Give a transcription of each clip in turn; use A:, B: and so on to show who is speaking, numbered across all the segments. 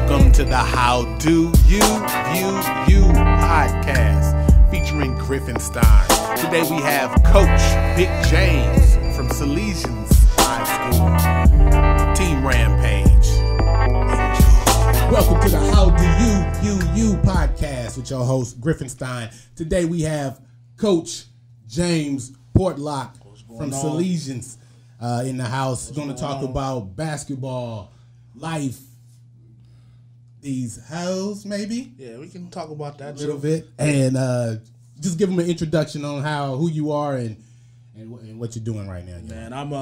A: Welcome to the How Do You View You podcast featuring Griffinstein. Today we have Coach Big James from Salesians High School, Team Rampage. Enjoy.
B: Welcome to the How Do You podcast with your host Griffinstein. Today we have Coach James Portlock from Salesians in the house. We're going to talk about basketball, life, these hoes, maybe.
C: Yeah, we can talk about that
B: a little bit, and just give them an introduction on who you are and what you're doing right now.
C: Man, I'm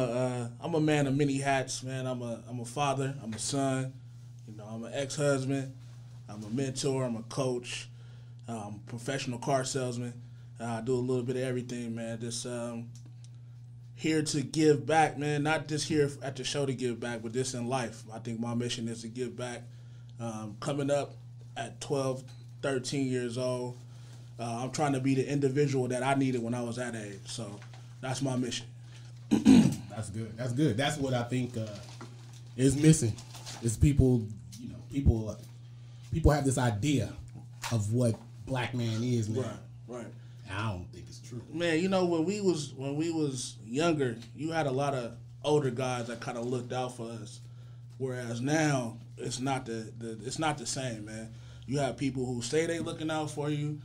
C: a man of many hats. Man, I'm a father. I'm a son. You know, I'm an ex-husband. I'm a mentor. I'm a coach. I'm a professional car salesman. I do a little bit of everything, man. Just here to give back, man. Not just here at the show to give back, but just in life. I think my mission is to give back. Coming up at 12, 13 years old, I'm trying to be the individual that I needed when I was that age. So that's my mission.
B: That's good. That's good. That's what I think is missing. Is people, people have this idea of what black man is, man.
C: Right.
B: I don't think it's true.
C: Man, when we was younger, you had a lot of older guys that kind of looked out for us. Whereas now, it's not the same, man. You have people who say they looking out for you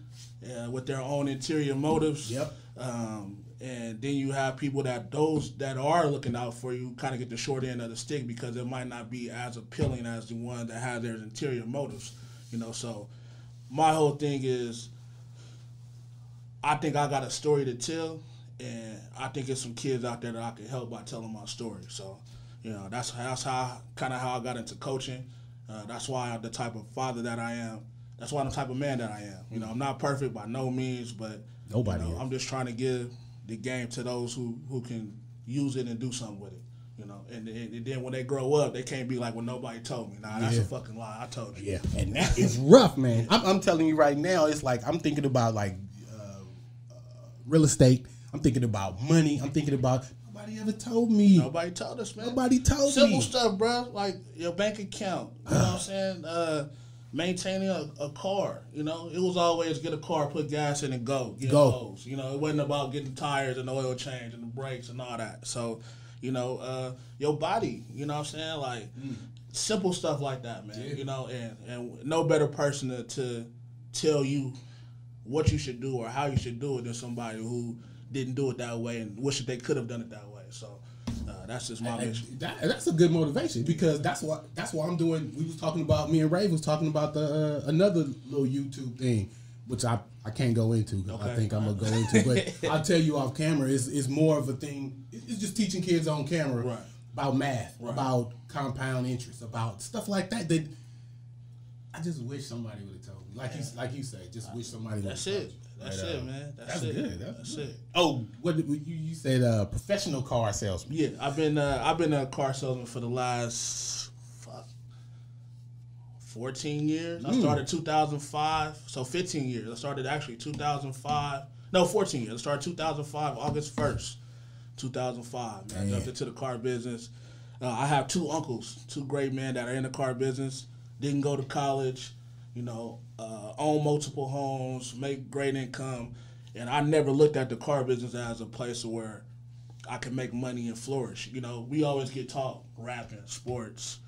C: with their own interior motives.
B: Yep.
C: And then you have people that are looking out for you kind of get the short end of the stick because it might not be as appealing as the one that has their interior motives. So my whole thing is I think I got a story to tell, and I think there's some kids out there that I can help by telling my story. So, that's how I got into coaching. That's why I'm the type of father that I am. That's why I'm the type of man that I am. I'm not perfect by no means, but
B: nobody.
C: I'm just trying to give the game to those who can use it and do something with it. And then when they grow up, they can't be like, well, nobody told me. Nah, that's a fucking lie. I told you.
B: Yeah, and that is rough, man. I'm telling you right now, it's like I'm thinking about real estate. I'm thinking about money. I'm thinking about nobody ever told me.
C: Nobody told us, man.
B: Nobody told me.
C: Simple stuff, bro. Like your bank account. You know what I'm saying? Maintaining a car. It was always get a car, put gas in, and go. Get hose. It wasn't about getting tires and oil change and the brakes and all that. So, your body. You know what I'm saying? Like simple stuff like that, man. Yeah. And no better person to tell you what you should do or how you should do it than somebody who didn't do it that way and wish that they could have done it that way. So that's just my mission.
B: That's a good motivation because that's what I'm doing. We was talking about, me and Ray was talking about the another little YouTube thing, which I can't go into because I think I'm gonna go into. But I'll tell you off camera, it's more of a thing. It's just teaching kids on camera about math, about compound interest, about stuff like that. That I just wish somebody would have told me. Like you say, just wish somebody would have told me.
C: That's it, man. That's it.
B: Good.
C: That's it.
B: Oh, what you said? Professional car salesman.
C: Yeah, I've been a car salesman for the last 14 years. I started 2005, so 15 years. I started actually 2005. No, 14 years. I started 2005, August 1st, 2005. Man. I jumped into the car business. I have two uncles, two great men that are in the car business. Didn't go to college. Own multiple homes, make great income, and I never looked at the car business as a place where I could make money and flourish. We always get taught rapping, sports,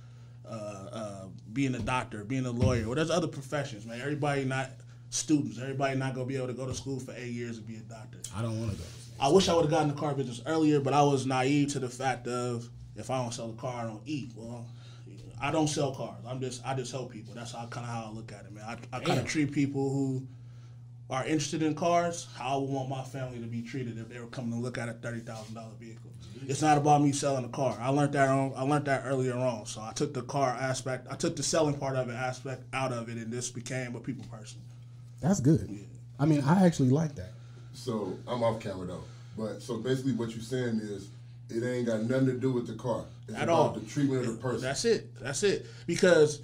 C: being a doctor, being a lawyer. Well, there's other professions, man. Everybody not students. Everybody not gonna be able to go to school for 8 years and be a doctor.
B: I don't want to go.
C: I wish I would have gotten the car business earlier, but I was naive to the fact of if I don't sell a car, I don't eat. Well, I don't sell cars. I just help people. That's how I look at it, man. I kind of treat people who are interested in cars how I would want my family to be treated if they were coming to look at a $30,000 vehicle. It's not about me selling a car. I learned that earlier on. So I took the car aspect, I took the selling part of it aspect out of it, and this became a people person.
B: That's good. Yeah. I mean, I actually like that.
D: So I'm off camera though, but so basically what you're saying is it ain't got nothing to do with the car. It's
C: at
D: about
C: all.
D: The treatment of the person.
C: That's it. Because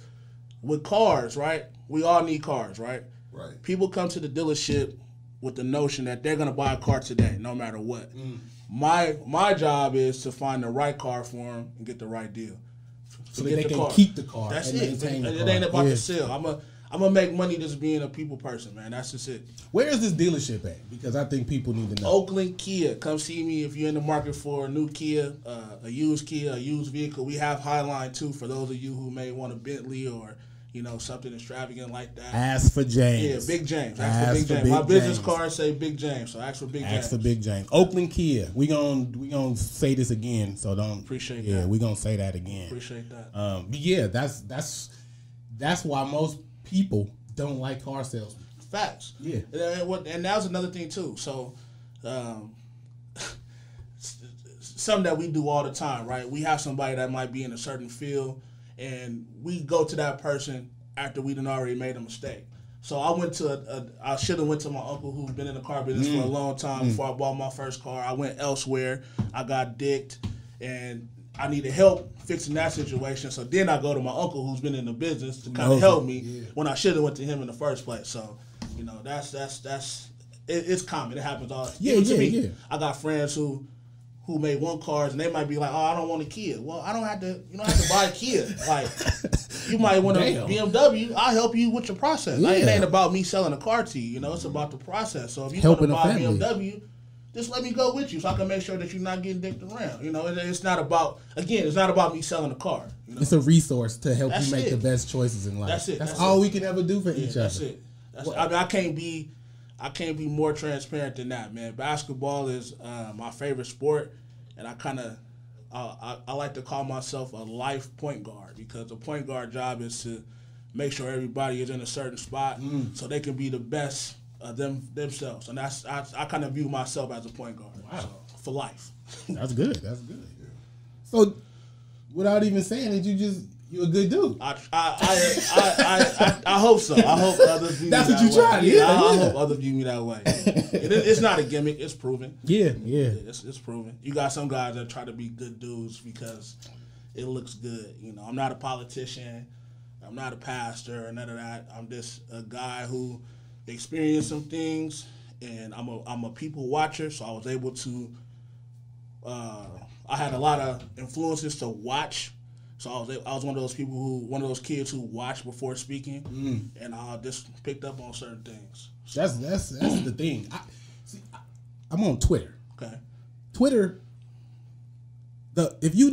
C: with cars, right? We all need cars, right?
D: Right.
C: People come to the dealership with the notion that they're gonna buy a car today, no matter what. My job is to find the right car for them and get the right deal.
B: so that they can keep the car.
C: That's
B: and
C: it.
B: Maintain the
C: It
B: car.
C: ain't about the sale. I'm gonna make money just being a people person, man. That's just it.
B: Where is this dealership at? Because I think people need to know.
C: Oakland Kia. Come see me if you're in the market for a new Kia, a used vehicle. We have Highline too for those of you who may want a Bentley or something extravagant like that.
B: Ask for James.
C: Yeah, Big James. Ask for Big James. My business card say Big James, so ask for Big James.
B: Ask for Big James. Oakland Kia. We gonna say this again, so don't
C: appreciate that.
B: Yeah, we gonna say that again.
C: Appreciate that.
B: But yeah, that's why most people don't like car salesmen.
C: Facts.
B: Yeah.
C: And that was another thing too. So, something that we do all the time, right? We have somebody that might be in a certain field, and we go to that person after we done already made a mistake. So I should have went to my uncle who's been in the car business for a long time before I bought my first car. I went elsewhere. I got dicked, and I needed help fixing that situation. So then I go to my uncle who's been in the business to kind of help me when I should have went to him in the first place. So, it's common. It happens all. To me. I got friends who made one cars and they might be like, oh, I don't want a Kia. Well, you don't have to buy a Kia. Like, you might want a BMW. I'll help you with your process. Yeah. Like, it ain't about me selling a car to you. It's about the process. So if you want to buy a BMW, just let me go with you so I can make sure that you're not getting dicked around. It's not about me selling a car.
B: It's a resource to help you make the best choices in life.
C: That's it.
B: That's all we can ever do for each other.
C: That's it. I can't be more transparent than that, man. Basketball is my favorite sport, and I like to call myself a life point guard because the point guard job is to make sure everybody is in a certain spot so they can be the best of themselves. And I kind of view myself as a point guard. Wow. So, for life.
B: That's good. That's good. So, without even saying it, you're a good dude.
C: I hope so. I hope others view me that way. That's what you tried. Yeah, I hope others view me that way. It's not a gimmick. It's proven.
B: Yeah.
C: It's proven. You got some guys that try to be good dudes because it looks good. I'm not a politician. I'm not a pastor or none of that. I'm just a guy who experienced some things, and I'm a people watcher. So I was able to. I had a lot of influences to watch. So I was one of those kids who watched before speaking, and I just picked up on certain things.
B: That's the thing. I'm on Twitter.
C: Okay.
B: Twitter. If you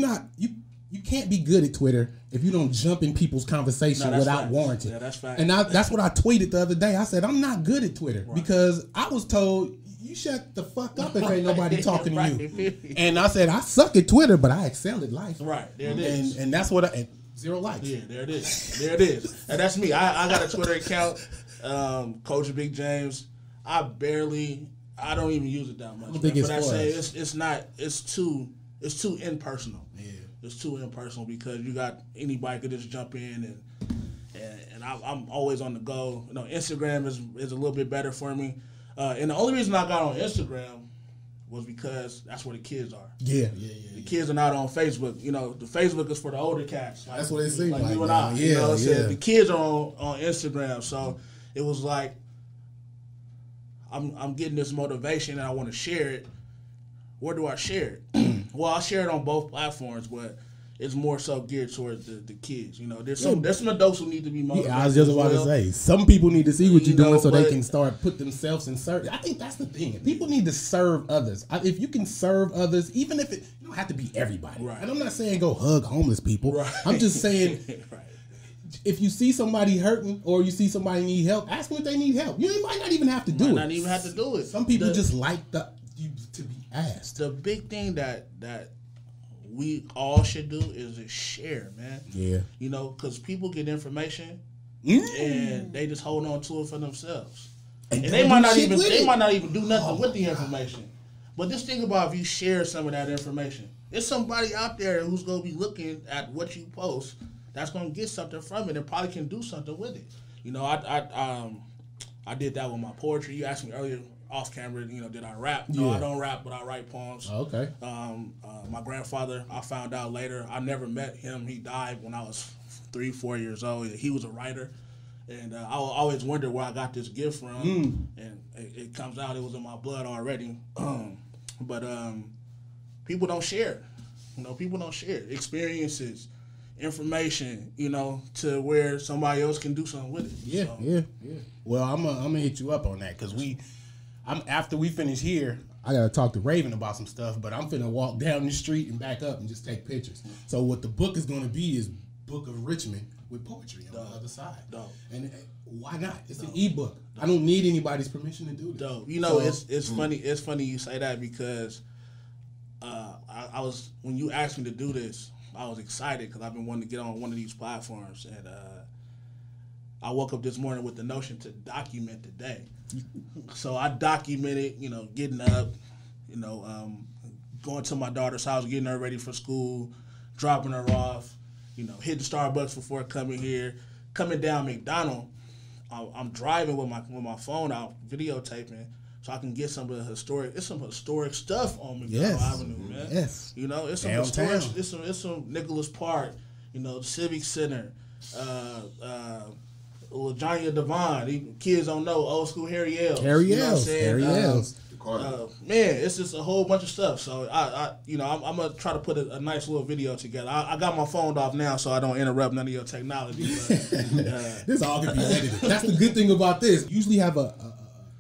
B: can't be good at Twitter if you don't jump in people's conversation without warranting.
C: Yeah, that's fact.
B: And that's what I tweeted the other day. I said I'm not good at Twitter because I was told you shut the fuck up if ain't nobody talking to you. And I said I suck at Twitter, but I excel at life.
C: Right there it is.
B: And that's what 0 likes.
C: Yeah, there it is. And that's me. I got a Twitter account, Coach Big James. I don't even use it that much.
B: I think
C: it's too impersonal. Yeah. It's too impersonal because you got anybody could just jump in and I'm always on the go. Instagram is a little bit better for me. And the only reason I got on Instagram was because that's where the kids are.
B: Yeah.
C: The kids are not on Facebook. The Facebook is for the older cats.
B: That's what it seems like.
C: You and I. The kids are on Instagram. So it was like I'm getting this motivation and I want to share it. Where do I share it? Well, I share it on both platforms, but it's more so geared towards the kids. There's some adults who need to be motivated.
B: Yeah, I was just about to say, some people need to see what you're doing so they can start put themselves in service. I think that's the thing. People need to serve others. If you can serve others, even if you don't have to be everybody. Right. And I'm not saying go hug homeless people. Right. I'm just saying if you see somebody hurting or you see somebody need help, ask them if they need help. You might not even have to do it.
C: Not even have to do it.
B: Some people just like to be asked.
C: The big thing that we all should do is just share, man.
B: Yeah.
C: Because people get information and they just hold on to it for themselves. And they might not even do nothing with the information. But just think about if you share some of that information. There's somebody out there who's going to be looking at what you post that's going to get something from it and probably can do something with it. I did that with my poetry. You asked me earlier off camera, did I rap? No, I don't rap, but I write poems.
B: Okay.
C: My grandfather, I found out later, I never met him. He died when I was 3-4 years old. He was a writer. And I always wondered where I got this gift from. And it comes out, it was in my blood already. But people don't share. People don't share experiences. information, you know, to where somebody else can do something with it.
B: Yeah,
C: so.
B: yeah. Well, I'm gonna hit you up on that because after we finish here, I gotta talk to Raven about some stuff. But I'm finna walk down the street and back up and just take pictures. So what the book is gonna be is Book of Richmond with poetry on the other side.
C: Dope.
B: And why not? It's an ebook. I don't need anybody's permission to do this.
C: Dope. You know, it's funny. It's funny you say that because I was, when you asked me to do this, I was excited because I've been wanting to get on one of these platforms, and I woke up this morning with the notion to document the day. So I documented, you know, getting up, you know, going to my daughter's house, getting her ready for school, dropping her off, you know, hitting Starbucks before coming here, coming down McDonald. I'm driving with my phone out, videotaping, so I can get some of the historic. It's some historic stuff on McDonald Avenue, man.
B: Yes,
C: you know, it's some
B: downtown.
C: historic. It's some Nicholas Park, you know, the Civic Center, LaJohnia Devon. Kids don't know old school Harry L's. You know what I'm saying?
B: Harry L's.
C: Man, it's just a whole bunch of stuff. So I'm gonna try to put a nice little video together. I got my phone off now, so I don't interrupt none of your technology. But,
B: this all can be edited. That's the good thing about this. You usually have a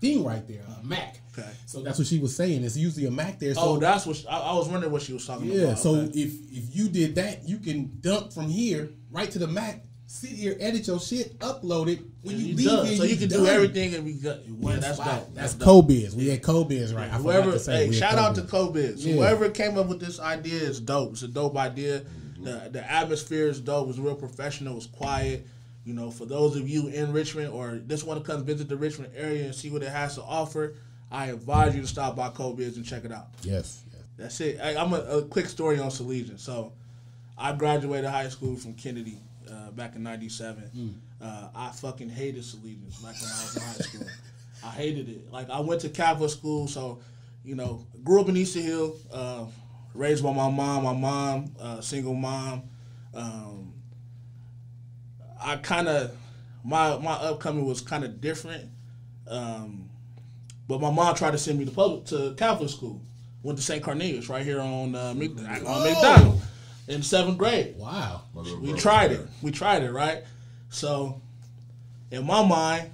B: thing right there, a Mac.
C: Okay.
B: So that's what she was saying. It's usually a Mac there. So
C: that's what I was wondering what she was talking about.
B: Yeah. So
C: okay.
B: if you did that, you can dump from here right to the Mac. Sit here, edit your shit, upload it. When you leave here,
C: so you can do everything and we got. Yeah, that's dope.
B: That's CoBiz. We had CoBiz, right?
C: Yeah, whoever, shout out to CoBiz. Yeah. Whoever came up with this idea is dope. It's a dope idea. The atmosphere is dope. It was real professional. It was quiet. You know, for those of you in Richmond or just want to come visit the Richmond area and see what it has to offer, I advise you to stop by CoBiz and check it out.
B: Yes.
C: That's it. I'm a quick story on Salesians. So, I graduated high school from Kennedy. Back in '97, I fucking hated Salesians back when I was in high school. I hated it. Like, I went to Catholic school, so, you know, grew up in Easter Hill, raised by my mom, single mom. I kind of, my upcoming was kind of different, but my mom tried to send me to Catholic school. Went to St. Cornelius right here on McDonald. In 7th grade.
B: Wow.
C: We tried it, right? So, in my mind,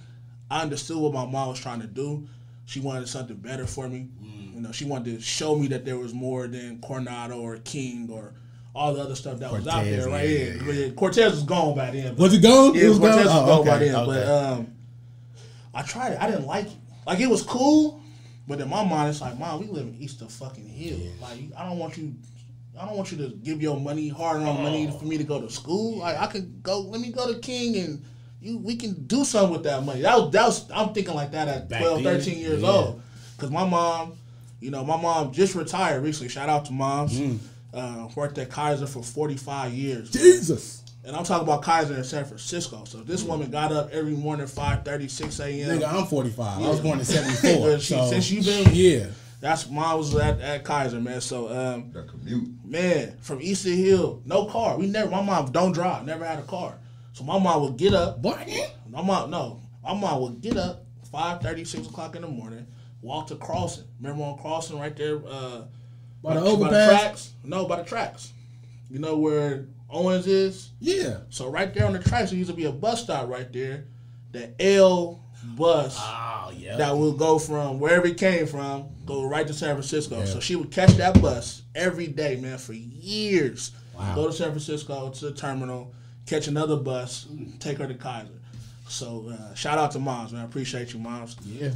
C: I understood what my mom was trying to do. She wanted something better for me. You know, she wanted to show me that there was more than Coronado or King or all the other stuff that was out there, right? Yeah. Cortez was gone by then.
B: Was it gone?
C: Yeah, Cortez was gone by then. Okay. But I tried it. I didn't like it. Like, it was cool, but in my mind, it's like, Mom, we live in Easter fucking Hill. Yeah. Like, I don't want you to give your money, hard-earned money for me to go to school. Like, I could go. Let me go to King and we can do something with that money. That was I'm thinking like that at 12, 13 years old. Because my mom, you know, my mom just retired recently. Shout out to moms. Worked at Kaiser for 45 years.
B: Jesus.
C: And I'm talking about Kaiser in San Francisco. So this woman got up every morning 5:30, 6 a.m.
B: Nigga, I'm 45. Yeah. I was born in 74.
C: Since you been...
B: Yeah.
C: That's mine was at Kaiser, man. So
D: that commute,
C: man, from Easter Hill, no car. My mom don't drive, never had a car. So my mom would get up.
B: What?
C: My mom would get up 5:30, 6 o'clock in the morning, walk to Crossing. Remember on Crossing right there?
B: By the overpass?
C: By the tracks. You know where Owens is?
B: Yeah.
C: So right there on the tracks, there used to be a bus stop right there. The L bus that will go from wherever it came from, go right to San Francisco. Yeah. So she would catch that bus every day, man, for years. Wow. Go to San Francisco, to the terminal, catch another bus, take her to Kaiser. So shout out to moms, man. I appreciate you, moms.
B: Yeah.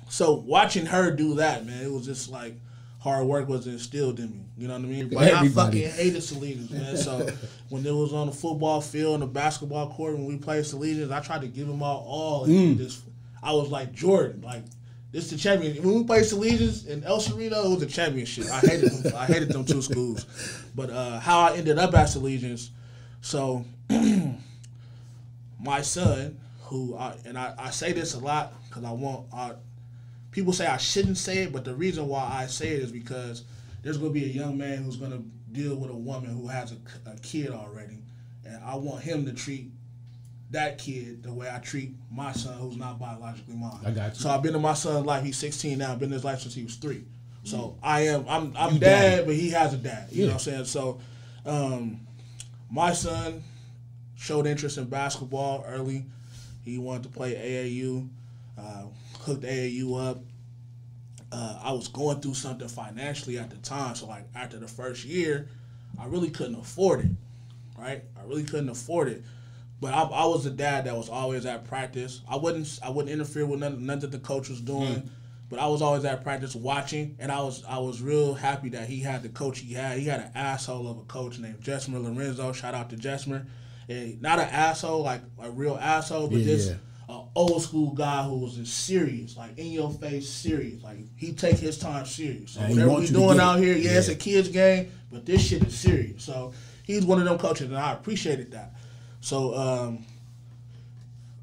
C: So watching her do that, man, it was just like hard work was instilled in me. You know what I mean? Like, I fucking hated Salesians, man. So when it was on the football field and the basketball court when we played Salesians, I tried to give them all. I was like Jordan, like this is the championship. When we played Salesians in El Cerrito, it was a championship. I hated them. I hated them two schools. But how I ended up at Salesians, so my son, I say this a lot because people say I shouldn't say it, but the reason why I say it is because there's going to be a young man who's going to deal with a woman who has a kid already, and I want him to treat that kid the way I treat my son who's not biologically mine.
B: I got you.
C: So I've been in my son's life. He's 16 now. I've been in his life since he was 3. So I'm dad, but he has a dad. You know what I'm saying? So My son showed interest in basketball early. He wanted to play AAU. Hooked AAU up. I was going through something financially at the time, so like after the first year, I really couldn't afford it, right? I really couldn't afford it. But I was a dad that was always at practice. I wouldn't interfere with none that the coach was doing, but I was always at practice watching, and I was real happy that he had the coach he had. He had an asshole of a coach named Jesmer Lorenzo. Shout out to Jesmer. And not an asshole, like a real asshole, but just an old school guy who was just serious, like in your face serious. Like he take his time serious. So whatever we doing out here, it's a kid's game, but this shit is serious. So he's one of them coaches, and I appreciated that. So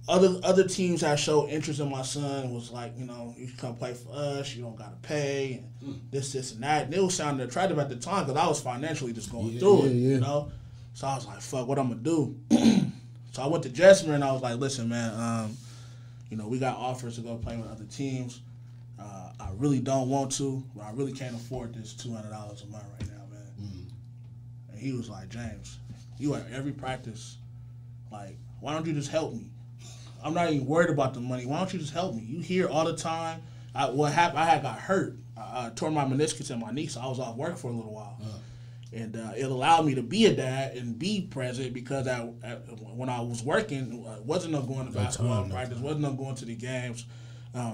C: other teams that showed interest in my son was like, you know, you can come play for us, you don't gotta pay, and this and that. And it was sounding attractive at the time because I was financially just going through it, you know. So I was like, fuck, what I'm gonna do? So I went to Jesmer and I was like, listen, man, you know, we got offers to go play with other teams. I really don't want to, but I really can't afford this $200 a month right now, man. And he was like, James, you at every practice. Like, why don't you just help me? I'm not even worried about the money. Why don't you just help me? You here all the time. What happened? I had got hurt. I tore my meniscus in my knee, so I was off work for a little while. And it allowed me to be a dad and be present because when I was working, wasn't up going to basketball practice, wasn't up going to the games.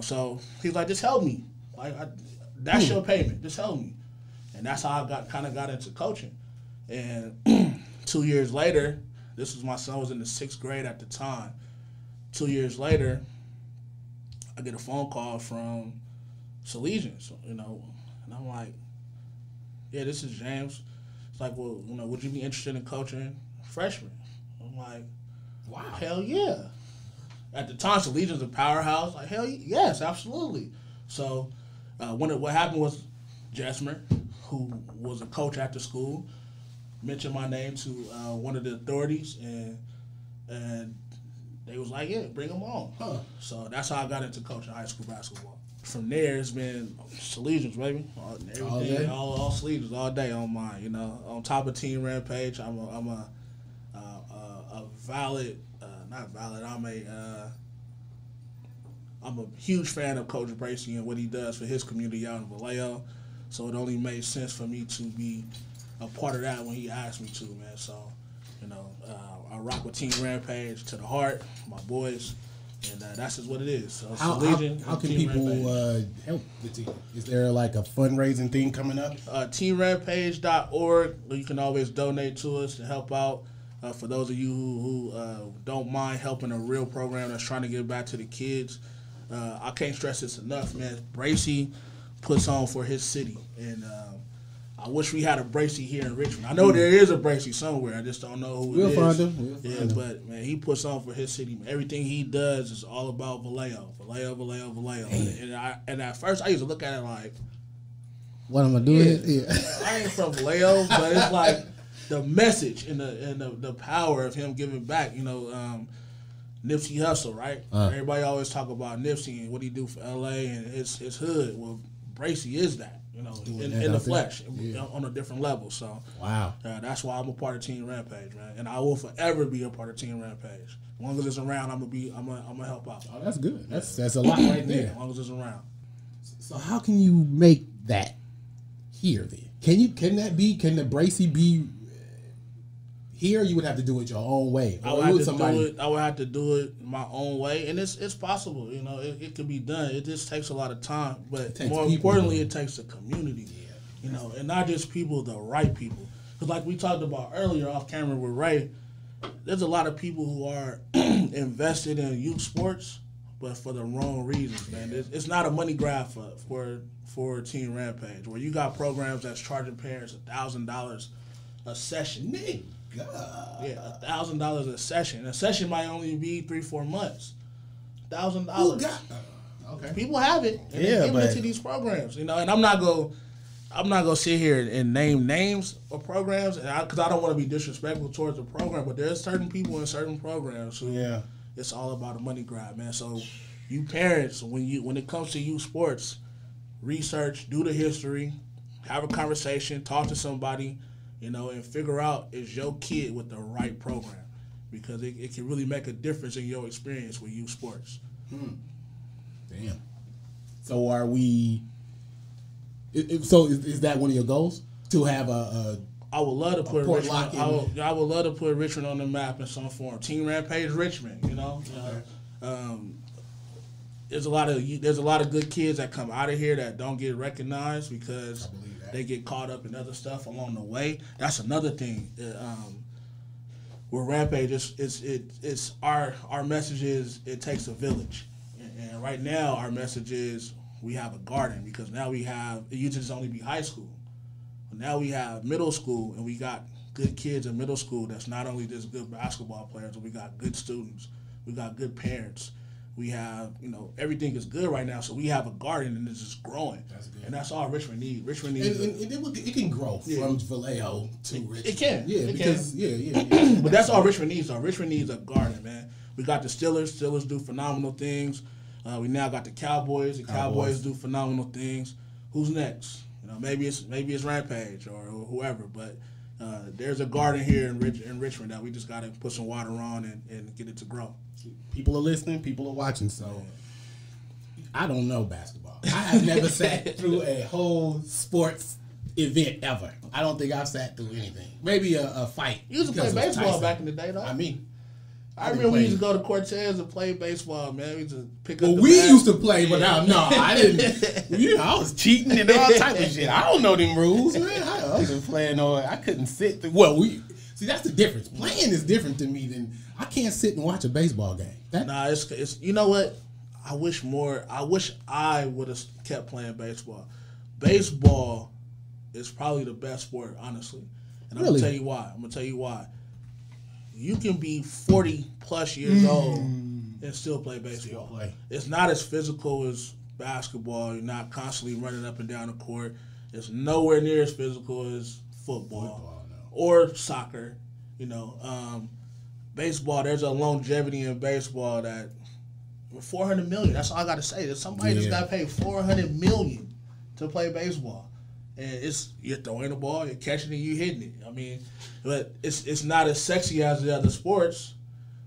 C: So he's like, just help me. Like that's your payment. Just help me. And that's how I kind of got into coaching. And 2 years later, my son was in the 6th grade at the time. 2 years later, I get a phone call from Salesians, you know, and I'm like, yeah, this is James. It's like, well, you know, would you be interested in coaching freshmen? I'm like, wow, hell yeah. At the time, Salesians a powerhouse. Like, hell yes, absolutely. So what happened was Jesmer, who was a coach at the school, mentioned my name to one of the authorities, and they was like, yeah, bring him on. So that's how I got into coaching high school basketball. From there, it's been Salesians, baby. Everything, all Salesians, all day on mine. You know, on top of Team Rampage, I'm a valid, not valid. I'm a huge fan of Coach Bracey and what he does for his community out in Vallejo. So it only made sense for me to be a part of that when he asked me to, man. So, you know, I rock with Team Rampage to the heart, my boys. And that's just what it is. So
B: how can people help the team? Is there like a fundraising thing coming up?
C: TeamRampage.org. You can always donate to us to help out. For those of you who don't mind helping a real program that's trying to give back to the kids, I can't stress this enough, man. Bracey puts on for his city. And I wish we had a Bracey here in Richmond. I know there is a Bracey somewhere. I just don't know who it is.
B: We'll find him.
C: But, man, he puts on for his city. Everything he does is all about Vallejo. Vallejo. And at first, I used to look at it like,
B: what am I doing? Yeah.
C: I ain't from Vallejo, but it's like the message and the power of him giving back. You know, Nipsey Hussle, right? Everybody always talk about Nipsey and what he do for L.A. and his hood. Well, Bracey is that. You know, in the flesh, on a different level. So,
B: wow,
C: that's why I'm a part of Team Rampage, man, and I will forever be a part of Team Rampage. As long as it's around, I'm gonna help out.
B: Oh, that's good. That's a lot right there.
C: As long as it's around.
B: So how can you make that here then? Can the Bracey be here? You would have to do it your own way.
C: I would have to do it my own way, and it's possible. You know, it can be done. It just takes a lot of time, but more importantly, it takes a community. You know, and not just people, the right people. Because like we talked about earlier off camera with Ray, there's a lot of people who are invested in youth sports, but for the wrong reasons, man. It's not a money grab for Team Rampage, where you got programs that's charging parents $1,000 a session. Yeah, $1,000 a session. A session might only be 3-4 months. $1,000. Okay. People have it, and they give it to these programs, you know. And I'm not gonna sit here and name names of programs, because I don't want to be disrespectful towards the program. But there's certain people in certain programs who it's all about a money grab, man. So you parents, when it comes to youth sports, research, do the history, have a conversation, talk to somebody. you know, and figure out is your kid with the right program, because it can really make a difference in your experience with youth sports.
B: Damn. So are we? So is that one of your goals to have a
C: I would love to put
B: Portlock
C: Richmond. I would love to put Richmond on the map in some form. Team Rampage Richmond, you know. There's a lot of good kids that come out of here that don't get recognized because they get caught up in other stuff along the way. That's another thing. With Rampage, it's our message is it takes a village, and right now our message is we have a garden, because now it used to just only be high school. Now we have middle school, and we got good kids in middle school that's not only just good basketball players, but we got good students. We got good parents. We have, you know, everything is good right now, so we have a garden, and it's just growing. That's good. And that's all Richmond needs. Richmond needs... And
B: it can grow from Vallejo to Richmond.
C: It can.
B: Yeah, because.
C: But that's all Richmond needs, though. Richmond needs a garden, man. We got the Steelers. Steelers do phenomenal things. We now got the Cowboys. The Cowboys do phenomenal things. Who's next? You know, maybe it's Rampage or whoever, but there's a garden here in Richmond that we just got to put some water on and get it to grow.
B: People are listening, people are watching, so I don't know basketball. I have never sat through a whole sports event ever. I don't think I've sat through anything. Maybe a fight.
C: You used to play baseball back in the day, though. I remember we used to go to Cortez and play baseball, man. We used to pick up
B: used to play, but I didn't. You know, I was cheating and all type of shit. I don't know them rules, man. I was just playing I couldn't sit. See, that's the difference. Playing is different to me than I can't sit and watch a baseball game.
C: It's you know what? I wish I would have kept playing baseball. Baseball is probably the best sport, honestly. And I'm gonna tell you why. You can be 40 plus years old and still play baseball. It's not as physical as basketball. You're not constantly running up and down the court. It's nowhere near as physical as football or soccer. You know, baseball, there's a longevity in baseball that $400 million. That's all I got to say. There's somebody that's got to pay $400 million to play baseball. And you're throwing the ball, you're catching it, you're hitting it. I mean, but it's not as sexy as the other sports.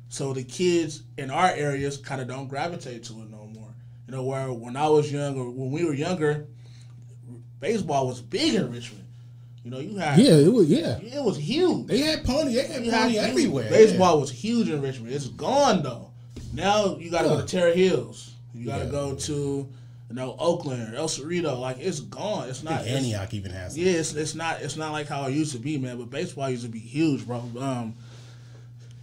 C: So the kids in our areas kind of don't gravitate to it no more. You know, where when I was young, or when we were younger, baseball was big in Richmond. You know, you had
B: it
C: was huge.
B: They had pony everywhere.
C: Baseball was huge in Richmond. It's gone though. Now you got to go to Terre Hills. You got to go to Oakland, El Cerrito. Like, it's gone. It's not.
B: Antioch even has it.
C: Yeah, it's not like how it used to be, man. But baseball used to be huge, bro.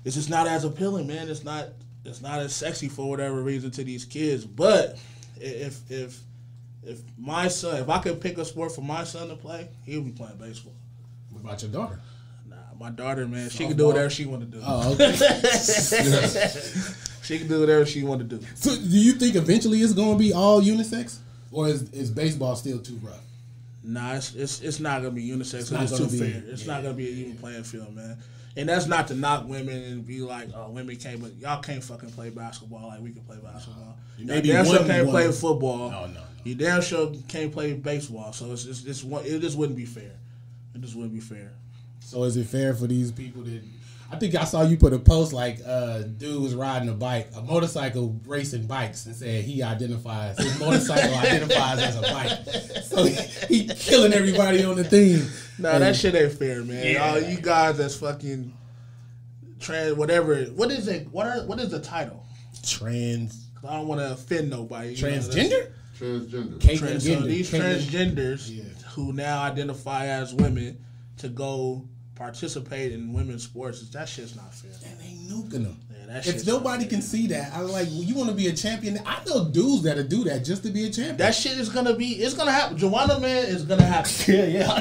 C: It's just not as appealing, man. It's not as sexy for whatever reason to these kids. But if my son, if I could pick a sport for my son to play, he would be playing baseball.
B: What about your daughter?
C: Nah, my daughter, man, she can do whatever she want to do.
B: Oh, okay.
C: She can do whatever she want to do.
B: So, do you think eventually it's going to be all unisex, or is baseball still too rough?
C: Nah, it's not going to be unisex. It's too fair. It's not going to be an even playing field, man. And that's not to knock women and be like, oh, women can't, but y'all can't fucking play basketball like we can play basketball. You damn sure can't play football. No. You damn sure can't play baseball. So it just wouldn't be fair. It just wouldn't be fair.
B: So is it fair for these people that? I think I saw you put a post like dude was riding a motorcycle racing bikes, and said his motorcycle identifies as a bike. So he killing everybody on the thing.
C: No, that shit ain't fair, man. Yeah. All you guys that's fucking trans, whatever. What is it? What is the title?
B: Trans.
C: I don't want to offend nobody.
B: Transgender?
D: Transgender.
C: So these transgenders who now identify as women to go participate in women's sports, that shit's not fair.
B: And they nuking them.
C: Yeah,
B: if nobody can see that, I'm like, well, you want to be a champion? I know dudes that'll do that just to be a champion.
C: That shit is gonna happen. Joanna Man is gonna happen.
B: Yeah.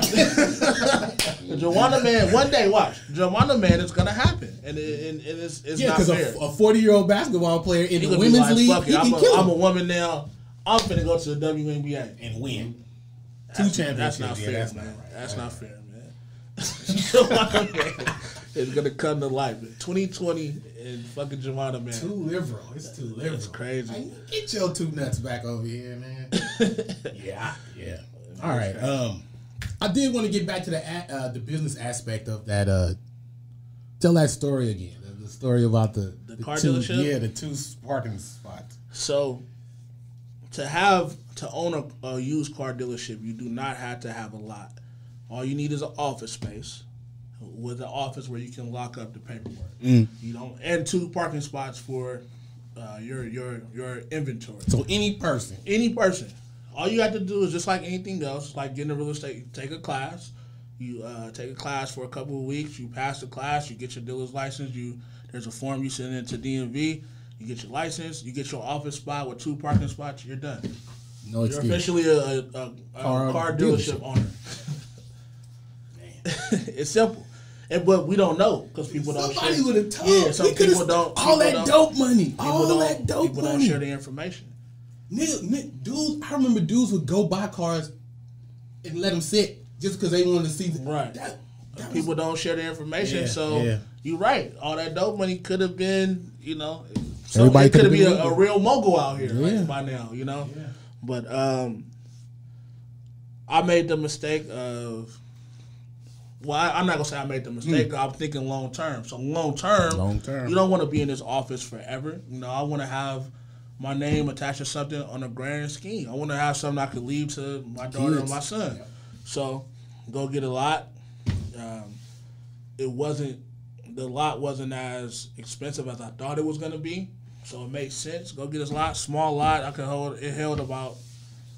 C: Joanna Man, one day, watch. Joanna Man is gonna happen, and it's not fair.
B: Because a 40-year-old basketball player in the women's league,
C: fuck it, I'm a woman now. I'm finna go to the WNBA
B: and win 2 championships.
C: That's not fair,
B: that's
C: man.
B: Not right.
C: That's not fair, man. Joanna Man is gonna come to life. 2020 and fucking Joanna Man.
B: Too liberal. It's too liberal.
C: It's crazy.
B: Hey, get your 2 nuts back over here, man. Yeah. All right. I did want to get back to the business aspect of that. Tell that story again. The story about the
C: car
B: two,
C: dealership?
B: Yeah, the 2 parking spots.
C: So, to own a used car dealership, you do not have to have a lot. All you need is an office space with an office where you can lock up the paperwork. You don't, and 2 parking spots for your inventory.
B: So any person.
C: All you have to do is just like anything else, like getting a real estate. You take a class. You take a class for a couple of weeks. You pass the class. You get your dealer's license. There's a form you send into DMV. You get your license. You get your office spot with 2 parking spots. You're done.
B: No excuse.
C: You're officially a car dealership owner. Man, it's simple. But we don't know because people don't share.
B: Somebody would have told.
C: Yeah, some people don't.
B: All that dope money.
C: People don't share the information.
B: Dudes, I remember dudes would go buy cars and let them sit just because they wanted to see.
C: Right. People don't share the information, so you're right. All that dope money could have been, so it could be a real mogul out here by now, Yeah. But I made the mistake of. Well, I'm not gonna say I made the mistake. I'm thinking long term. So long term, you don't want to be in this office forever. I want to have my name attached to something on a grand scheme. I want to have something I could leave to my daughter and my son. Yeah. So go get a lot. The lot wasn't as expensive as I thought it was gonna be. So it makes sense. Go get this lot, small lot. It held about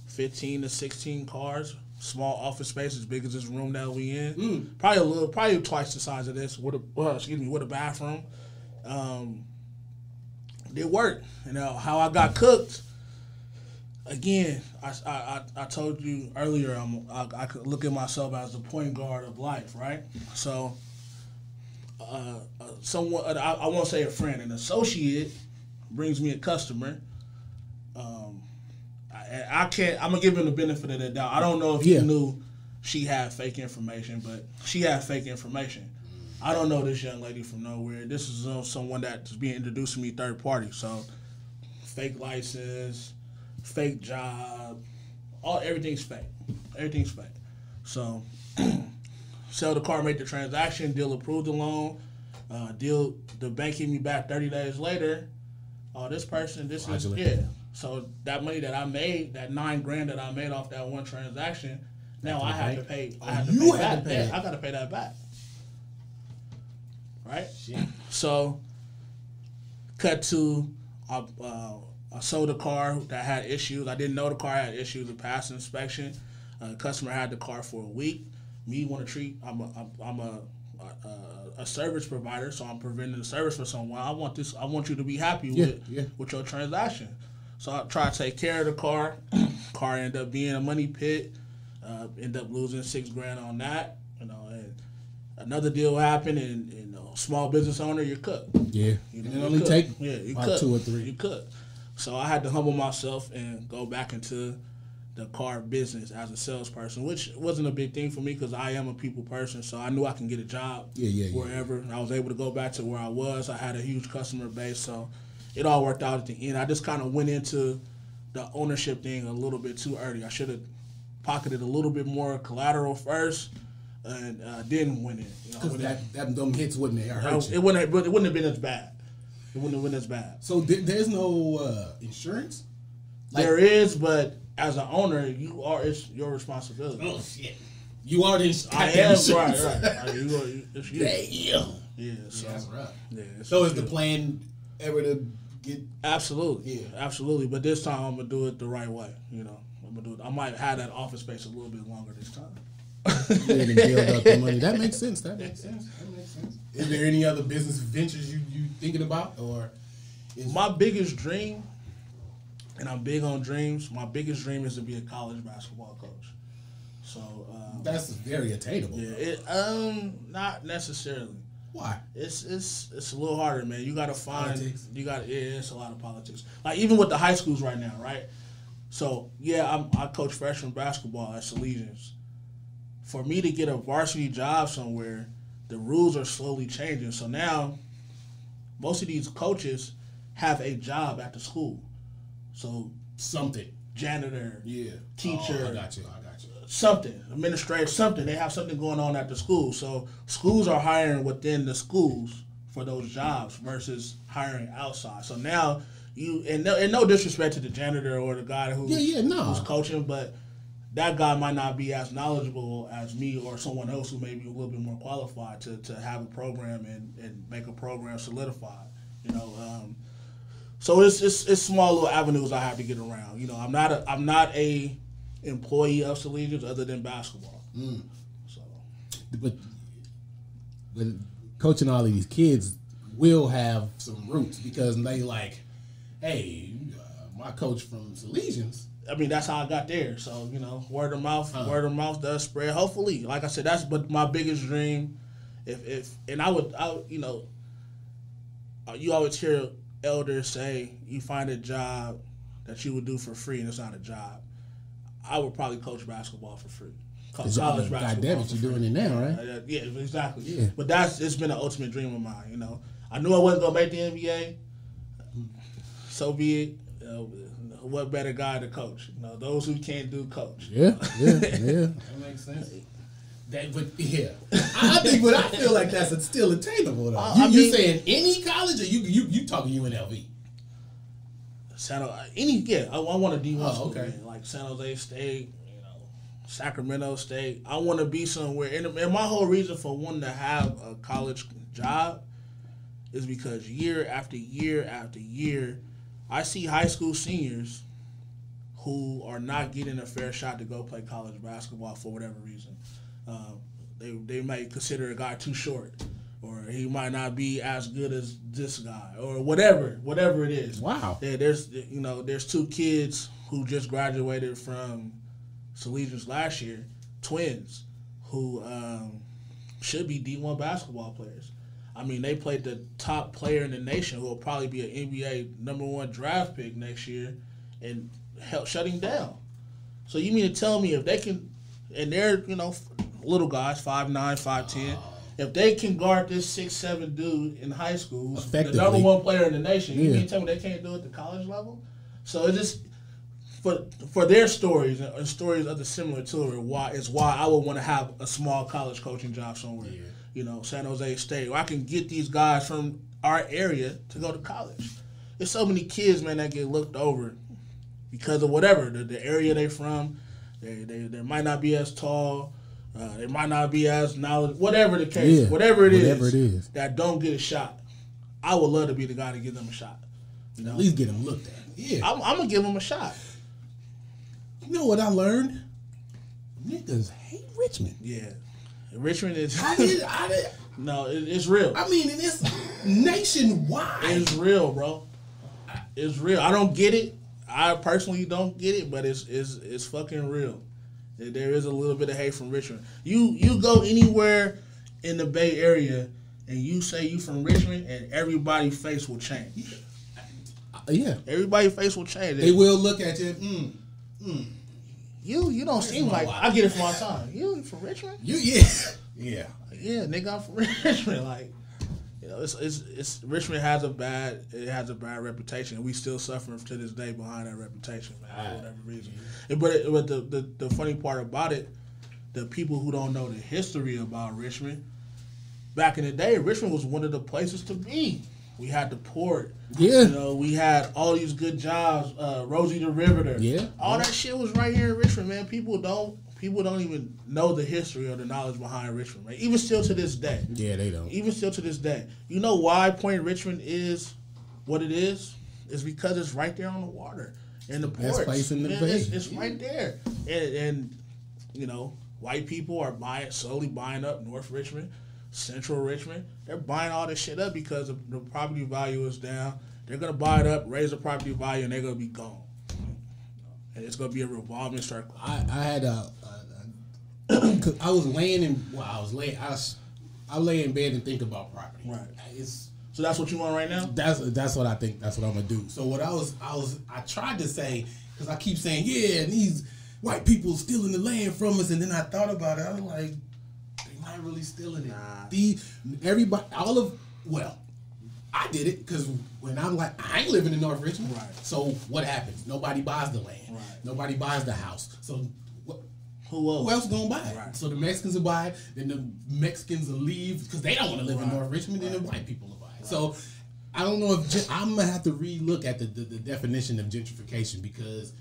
C: 15 to 16 cars. Small office space as big as this room that we in. Probably twice the size of this with a bathroom. It worked. How I got cooked. Again, I told you earlier I could look at myself as the point guard of life, right? So someone, I won't say a friend, an associate brings me a customer. I'm gonna give him the benefit of the doubt. I don't know if he knew she had fake information, but she had fake information. I don't know this young lady from nowhere. This is someone that's being introduced to me third party. So fake license, fake job, everything's fake. Everything's fake. So sell the car, make the transaction, deal approved the loan, the bank hit me back 30 days later. So that money that I made, that $9,000 that I made off that one transaction, now I have to pay. I got to pay that back. Right. Shit. So, cut to, I sold a car that had issues. I didn't know the car had issues. It passed inspection. The customer had the car for a week. I'm a service provider, so I'm providing the service for someone. I want you to be happy with your transaction. So I try to take care of the car. Car ended up being a money pit. Ended up losing $6,000 on that. And another deal happened, and small business owner, you're cooked. Yeah, it only take about 2 or 3. You cooked. So I had to humble myself and go back into the car business as a salesperson, which wasn't a big thing for me because I am a people person. So I knew I can get a job wherever. And I was able to go back to where I was. I had a huge customer base, so it all worked out at the end. I just kind of went into the ownership thing a little bit too early. I should have pocketed a little bit more collateral first and then went in.
B: Because them hits wouldn't have hurt you.
C: It wouldn't have been as bad. It wouldn't have been as bad.
B: So there's no insurance?
C: There is, but as an owner, it's your responsibility.
B: Oh, shit. You are the
C: I am, right. It's you.
B: Damn.
C: Yeah, so,
B: that's rough.
C: Yeah,
B: so is the plan ever to get...
C: Absolutely. Yeah, absolutely. But this time I'm going to do it the right way. I'm going to do it. I might have that office space a little bit longer this time.
B: You build up the money. That makes sense. Is there any other business ventures you thinking about, or
C: my biggest dream, and I'm big on dreams. My biggest dream is to be a college basketball coach. So
B: that's very attainable.
C: Yeah, not necessarily.
B: Why?
C: It's a little harder, man. You got to find
B: politics.
C: It's a lot of politics. Like even with the high schools right now, right? So I coach freshman basketball at Salesians. For me to get a varsity job somewhere, the rules are slowly changing. So now, most of these coaches have a job at the school. So
B: something,
C: janitor,
B: teacher.
C: Oh,
B: I got you.
C: something, administrative something. They have something going on at the school. So schools are hiring within the schools for those jobs versus hiring outside. So now and no disrespect to the janitor or the guy who's coaching, but that guy might not be as knowledgeable as me or someone else who may be a little bit more qualified to have a program and make a program solidified. You know, so it's small little avenues I have to get around. You know, I'm not a employee of Salesians other than basketball. So,
B: but coaching all of these kids will have some roots because they like, hey, my coach from Salesians.
C: I mean, that's how I got there. So, you know, word of mouth does spread. Hopefully, like I said, that's my biggest dream. You know, you always hear elders say you find a job that you would do for free and it's not a job. I would probably coach basketball for free. College basketball. God damn it, you're doing it now, right? Yeah, exactly. Yeah. But it's been an ultimate dream of mine. You know, I knew I wasn't gonna make the NBA. So be it. What better guy to coach? You know, those who can't do coach.
B: Yeah. That makes sense. I think, but I feel like that's still attainable though. You saying any college, or you talking UNLV?
C: I want a D1 school, okay. Like San Jose State, you know, Sacramento State. I want to be somewhere, and my whole reason for wanting to have a college job is because year after year after year, I see high school seniors who are not getting a fair shot to go play college basketball for whatever reason. They might consider a guy too short, or he might not be as good as this guy, or whatever it is.
B: Wow.
C: There's two kids who just graduated from Salesians last year, twins, who should be D1 basketball players. I mean, they played the top player in the nation, who will probably be an NBA #1 draft pick next year, and help shut him down. So you mean to tell me if they can, and they're, you know, little guys, 5'9", 5'10", if they can guard this 6'7" dude in high school, the #1 player in the nation, you mean to tell me they can't do it at the college level? So it's just for their stories and stories of the similar to it, why I would want to have a small college coaching job somewhere. Yeah. You know, San Jose State, where I can get these guys from our area to go to college. There's so many kids, man, that get looked over because of whatever, the area they're from. They might not be as tall. They might not be as knowledgeable. Whatever the case, whatever it is, that don't get a shot. I would love to be the guy to give them a shot. You know?
B: At least get them looked at. Yeah.
C: I'm going to give them a shot.
B: You know what I learned? Niggas hate Richmond.
C: Yeah. Richmond is...
B: I did.
C: No, it's real.
B: I mean, and it's nationwide.
C: It's real, bro. It's real. I don't get it. I personally don't get it, but it's fucking real. There is a little bit of hate from Richmond. You go anywhere in the Bay Area and you say you from Richmond, and everybody's face will change.
B: Yeah.
C: Everybody's face will change.
B: They will look at you.
C: You don't seem like... I get it from all the time. You from Richmond?
B: Yeah,
C: nigga, I'm from Richmond. Like, you know, it's Richmond has a bad reputation. We still suffering to this day behind that reputation, man, for whatever reason. But the funny part about it, the people who don't know the history about Richmond, back in the day, Richmond was one of the places to be. We had the port.
B: Yeah.
C: You know, we had all these good jobs. Rosie the Riveter.
B: Yeah.
C: All that shit was right here in Richmond, man. People don't even know the history or the knowledge behind Richmond, right? Even still to this day.
B: Yeah, they don't.
C: Even still to this day. You know why Point Richmond is what it is? It's because it's right there on the water. And the ports.
B: Best place in the Bay.
C: It's right there. And, you know, white people are slowly buying up North Richmond, Central Richmond. They're buying all this shit up because the property value is down. They're going to buy it up, raise the property value, and they're going to be gone. And it's going to be a revolving circle.
B: I had I was laying in, I lay in bed and think about property.
C: Right. So that's what you want right now?
B: That's what I think. That's what I'm going to do. So what I tried to say, because I keep saying, yeah, and these white people stealing the land from us, and then I thought about it. I was like, not really stealing it. Nah. I did it because when I'm like, I ain't living in North Richmond.
C: Right.
B: So what happens? Nobody buys the land.
C: Right.
B: Nobody buys the house. So
C: Who else
B: gonna buy it?
C: Right.
B: So the Mexicans will buy it, then the Mexicans will leave because they don't want to live in North Richmond, then the white people will buy it. Right. So I don't know if I'm gonna have to relook at the definition of gentrification, because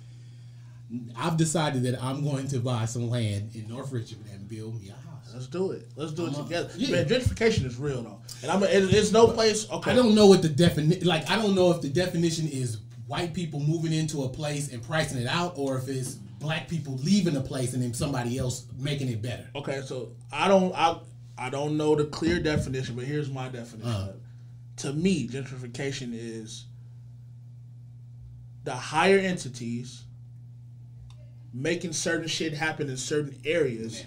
B: I've decided that I'm going to buy some land in North Richmond and build me a house.
C: Let's do it. Let's do it together. Yeah. Man, gentrification is real though, and it's no place. Okay.
B: I don't know what the definition. Like, I don't know if the definition is white people moving into a place and pricing it out, or if it's black people leaving a place and then somebody else making it better.
C: Okay, so I don't know the clear definition, but here's my definition. To me, gentrification is the higher entities making certain shit happen in certain areas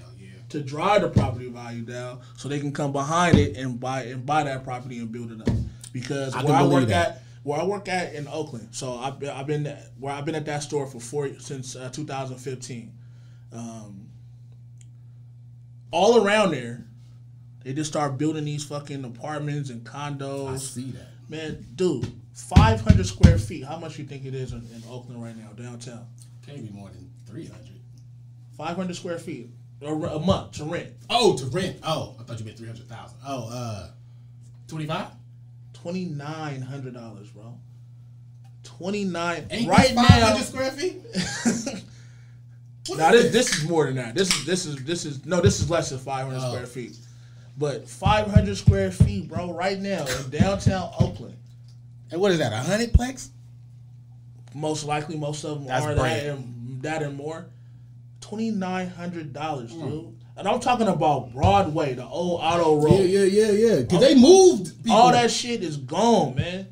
C: to drive the property value down, so they can come behind it and buy that property and build it up. Because where I work at in Oakland, so I've been at that store for since 2015. All around there, they just start building these fucking apartments and condos.
B: I see that,
C: man, dude. 500 square feet. How much you think it is in Oakland right now, downtown?
B: Can't be more than 300.
C: 500 square feet a month to rent.
B: Oh, to rent. Oh, I thought you meant 300,000. Oh, 25.
C: $2,900, bro. 29
B: Ain't
C: right
B: this 500 square feet?
C: Now this is more than that. This is less than 500 square feet. But 500 square feet, bro, right now in downtown Oakland.
B: And what is that? 100 plex?
C: Most likely, most of them are that and more. $2,900, dude. And I'm talking about Broadway, the old auto road.
B: Yeah. Because they moved people.
C: All that shit is gone, man.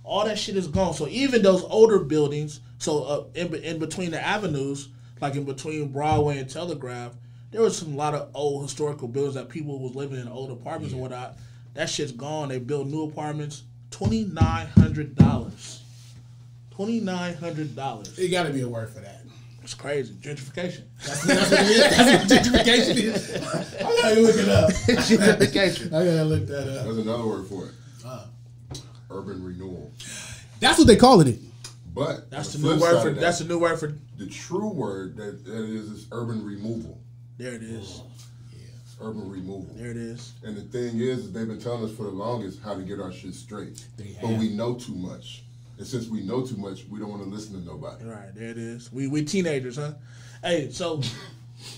C: All that shit is gone. So even those older buildings, so in between the avenues, like in between Broadway and Telegraph, there was a lot of old historical buildings that people was living in old apartments and whatnot. That shit's gone. They built new apartments. $2,900. $2,900.
B: It got to be a word for that.
C: It's crazy. Gentrification.
B: That's what it is. That's what gentrification is. I gotta look it up.
C: Gentrification.
B: I gotta look that up.
D: There's another word for it. Urban renewal.
B: That's what they calling it.
D: But
C: that's the new word for. That's the new word for.
D: The true word that is urban removal.
C: There it is.
D: Urban removal.
C: There it is.
D: And the thing is, they've been telling us for the longest how to get our shit straight. But we know too much. And since we know too much, we don't want to listen to nobody.
C: Right, there it is. We teenagers, huh? Hey, so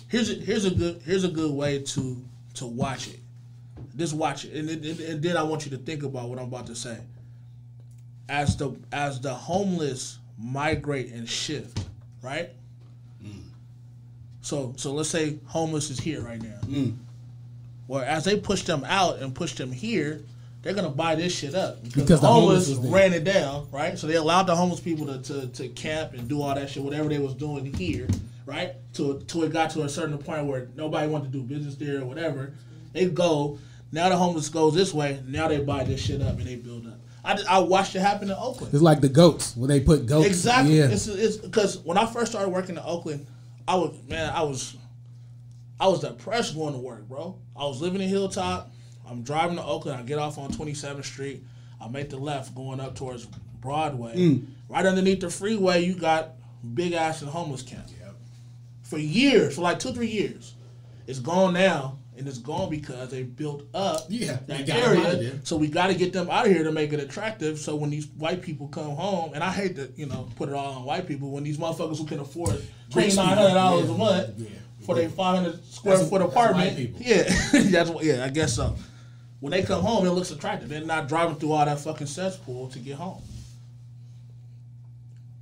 C: here's a good way to watch it. Just watch it, and then I want you to think about what I'm about to say. As the homeless migrate and shift, right? So let's say homeless is here right now. Well, as they push them out and push them here, they're gonna buy this shit up because the homeless ran it down, right? So they allowed the homeless people to camp and do all that shit, whatever they was doing here, right? Till it got to a certain point where nobody wanted to do business there or whatever. They go. Now the homeless goes this way. Now they buy this shit up and they build up. I watched it happen in Oakland.
B: It's like the goats when they put goats.
C: Exactly.
B: Yeah.
C: It's because when I first started working in Oakland, I was depressed going to work, bro. I was living in Hilltop. I'm driving to Oakland. I get off on 27th Street. I make the left going up towards Broadway. Right underneath the freeway, you got big ass and homeless camp. Yep. For years, for like 2-3 years. It's gone now, and it's gone because they built up that area. So we got to get them out of here to make it attractive. So when these white people come home, and I hate to put it all on white people, when these motherfuckers who can afford $2,900 a month for their 500 square foot apartment, I guess so. When they come home, it looks attractive. They're not driving through all that fucking cesspool to get home.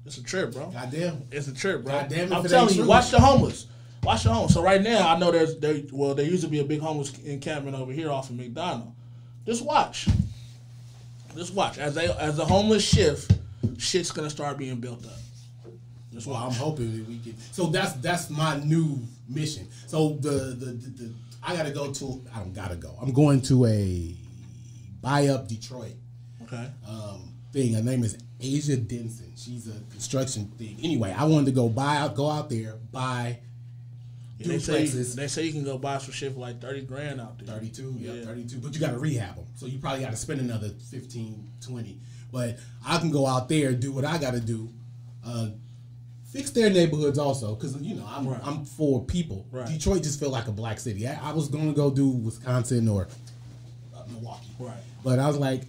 C: It's a trip, bro.
B: Goddamn.
C: It's a trip, bro.
B: Goddamn,
C: I'm telling you, watch the homeless. Watch the homeless. So right now, I know there used to be a big homeless encampment over here off of McDonald. Just watch. Just watch. As the homeless shift, shit's gonna start being built up. Just watch.
B: I'm hoping that we can. So that's my new mission. So I gotta go to. I don't gotta go. I'm going to a Buy Up Detroit.
C: Okay.
B: Thing. Her name is Asia Denson. She's a construction thing. Anyway, I wanted to go out there, buy.
C: They say you can go buy some shit for like $30,000 out there.
B: 32, yeah, 32. But you got to rehab them, so you probably got to spend another 15, 20. But I can go out there, do what I got to do, fix their neighborhoods also, because I'm for people.
C: Right.
B: Detroit just felt like a black city. I was going to go do Wisconsin or Milwaukee,
C: Right.
B: but I was like,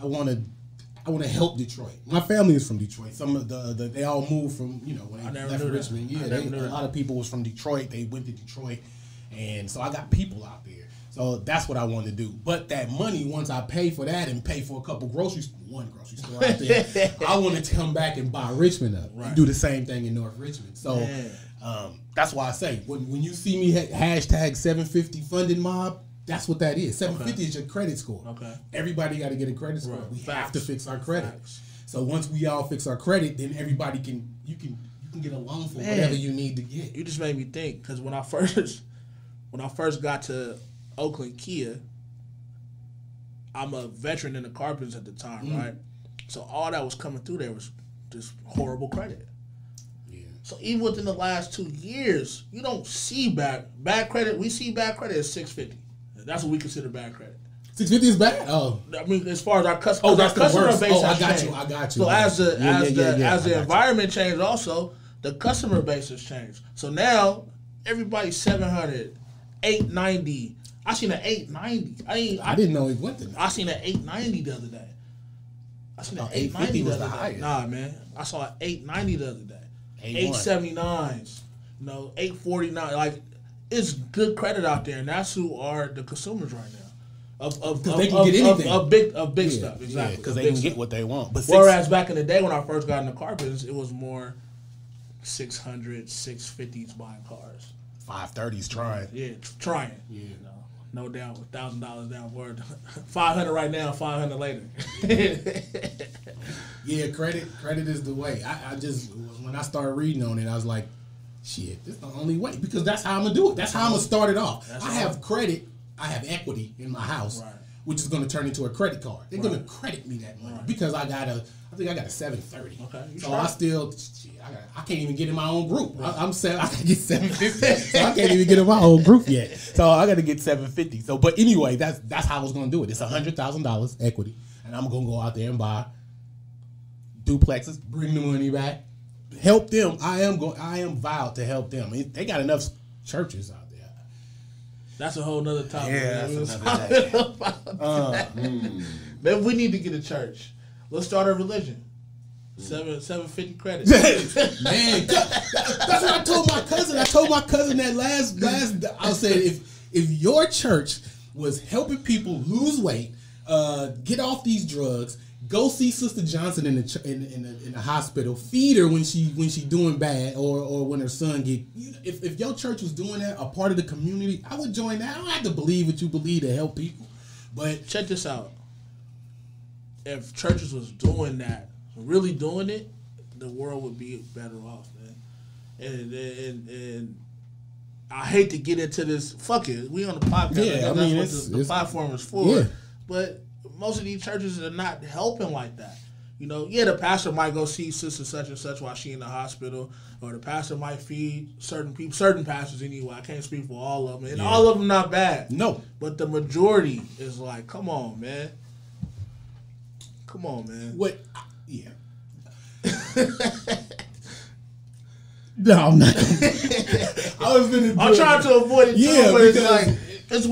B: I want to help Detroit. My family is from Detroit. Some of they all moved from when they left Richmond. Yeah, a lot of people was from Detroit. They went to Detroit, and so I got people out there. So that's what I want to do. But that money, once I pay for that and pay for a couple one grocery store out there, I want to come back and buy Richmond up and do the same thing in North Richmond. So that's why I say, when you see me hashtag 750 funding mob, that's what that is. 750 is your credit score.
C: Okay.
B: Everybody got to get a credit score.
C: Right.
B: We have to fix our credit.
C: Facts.
B: So once we all fix our credit, then everybody you can get a loan for whatever you need to get.
C: You just made me think, because when I first got to Oakland Kia, I'm a veteran in the car business at the time, right? So all that was coming through there was just horrible credit. Yeah. So even within the last 2 years, you don't see bad credit. We see bad credit as 650. That's what we consider bad credit.
B: 650 is bad. Oh,
C: I mean, as far as our customer,
B: that's the
C: customer
B: worst.
C: base
B: I
C: has
B: got
C: changed.
B: you. I got you.
C: So as the environment
B: you.
C: changed, also the customer base has changed. So now everybody's 700, 890. I seen an 890. I
B: didn't know it went to that.
C: I seen an 890 the other day. I seen an
B: 850 was the
C: other day.
B: highest.
C: Nah, man. I saw an 890 the other day. 879s. 849. Like, it's good credit out there, and that's who are the consumers right now. Of
B: they can get anything.
C: Of big stuff, exactly.
B: Because they can get what they want. But
C: whereas back in the day when I first got in the car business, it was more 600, 650s buying cars.
B: 530s trying.
C: Yeah, trying. Yeah. No doubt, $1,000 down for it. 500 right now, 500 later.
B: Yeah, credit is the way. I just, when I started reading on it, I was like, shit, this is the only way, because that's how I'm gonna do it. That's how I'm gonna start it off. I have credit, I have equity in my house, which is gonna turn into a credit card. They're gonna credit me that money because I think I got a 730.
C: Okay,
B: so I still, I can't even get in my own group. I'm saying I can get 750, so I can't even get in my own group yet. So I got to get 750. So, but anyway, that's how I was gonna do it. It's $100,000 equity, and I'm gonna go out there and buy duplexes, bring the money back, help them. I am vowed to help them. They got enough churches out there.
C: That's a whole nother topic.
B: Yeah, that's another day.
C: Maybe we need to get a church. Let's start a religion. 750 credit.
B: Man, that's what I told my cousin. I told my cousin that last. I said if your church was helping people lose weight, get off these drugs, go see Sister Johnson in the hospital, feed her when she doing bad, or when her son get. If your church was doing that, a part of the community, I would join that. I don't have to believe what you believe to help people, but
C: check this out. If churches was doing that, really doing it, the world would be better off, man. And I hate to get into this. Fuck it, we on the podcast.
B: Yeah, I mean, that's what
C: the platform is for.
B: Yeah.
C: But most of these churches are not helping like that. The pastor might go see sister such and such while she in the hospital, or the pastor might feed certain people, certain pastors anyway. I can't speak for all of them, and all of them not bad.
B: No,
C: but the majority is like, come on, man. Come on, man.
B: What? Yeah. No, I'm not. I'm
C: trying to avoid it too, but
B: because
C: it's like it's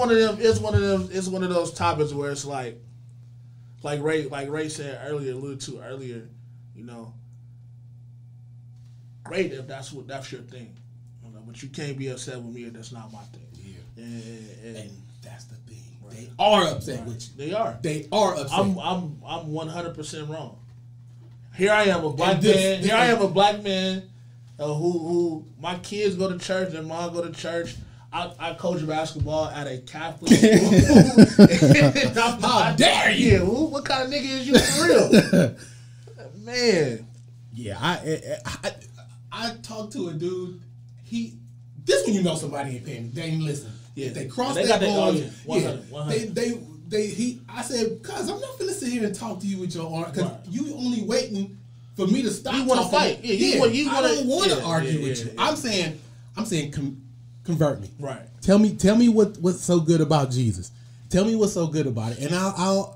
C: one of those topics where it's like Ray said earlier, alluded to earlier, great if that's your thing, but you can't be upset with me if that's not my thing.
B: Yeah. And that's the thing. Right. They are upset with you.
C: They are.
B: They are upset.
C: I'm 100% wrong. Here I am, a black man. Here I am, a black man who my kids go to church, their mom go to church. I coach basketball at a Catholic school.
B: How dare you?
C: What kind of nigga is you for real? Man.
B: Yeah, I talked to a dude. This when you know somebody ain't paying. They ain't listening.
C: Yeah.
B: If they cross
C: they
B: that
C: got
B: line,
C: 100.
B: I said, cuz I'm not finna sit here and talk to you with your arm, because you only waiting for me to stop.
C: You want to fight? Yeah,
B: I don't want to argue with you. Yeah. I'm saying, convert me.
C: Right.
B: Tell me what's so good about Jesus. Tell me what's so good about it, and I'm a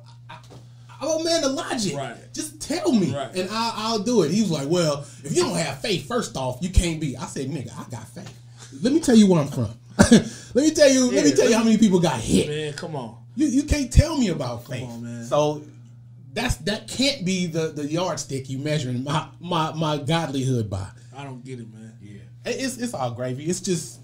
B: man of logic.
C: Right.
B: Just tell me,
C: Right.
B: and I'll do it. He was like, well, if you don't have faith, first off, you can't be. I said, nigga, I got faith. Let me tell you where I'm from. Let me tell you how many people got hit.
C: Man, come on.
B: You can't tell me about faith.
C: Come on, man.
B: So that can't be the yardstick you measuring my godlyhood by.
C: I don't get it, man.
B: Yeah, it's all gravy. It's just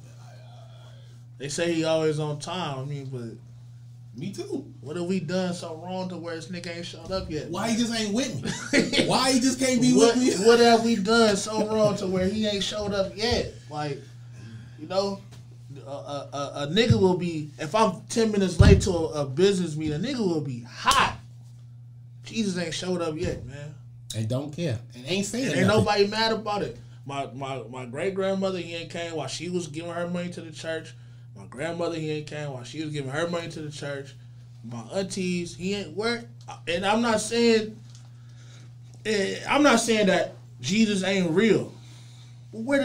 C: they say he always on time. I mean, but
B: me too.
C: what have we done so wrong to where this nigga ain't showed up yet?
B: Why he just ain't with me? Why he just can't be with me?
C: What have we done so wrong to where he ain't showed up yet? Like, you know, a nigga will be, if I'm 10 minutes late to a business meeting, a nigga will be hot. Jesus ain't showed up yet, man.
B: And don't care. And ain't saying
C: And
B: nothing.
C: ain't nobody mad about it. My great grandmother, he ain't came while she was giving her money to the church. My grandmother, he ain't came while she was giving her money to the church. My aunties, he ain't where. And I'm not saying that Jesus ain't real. But where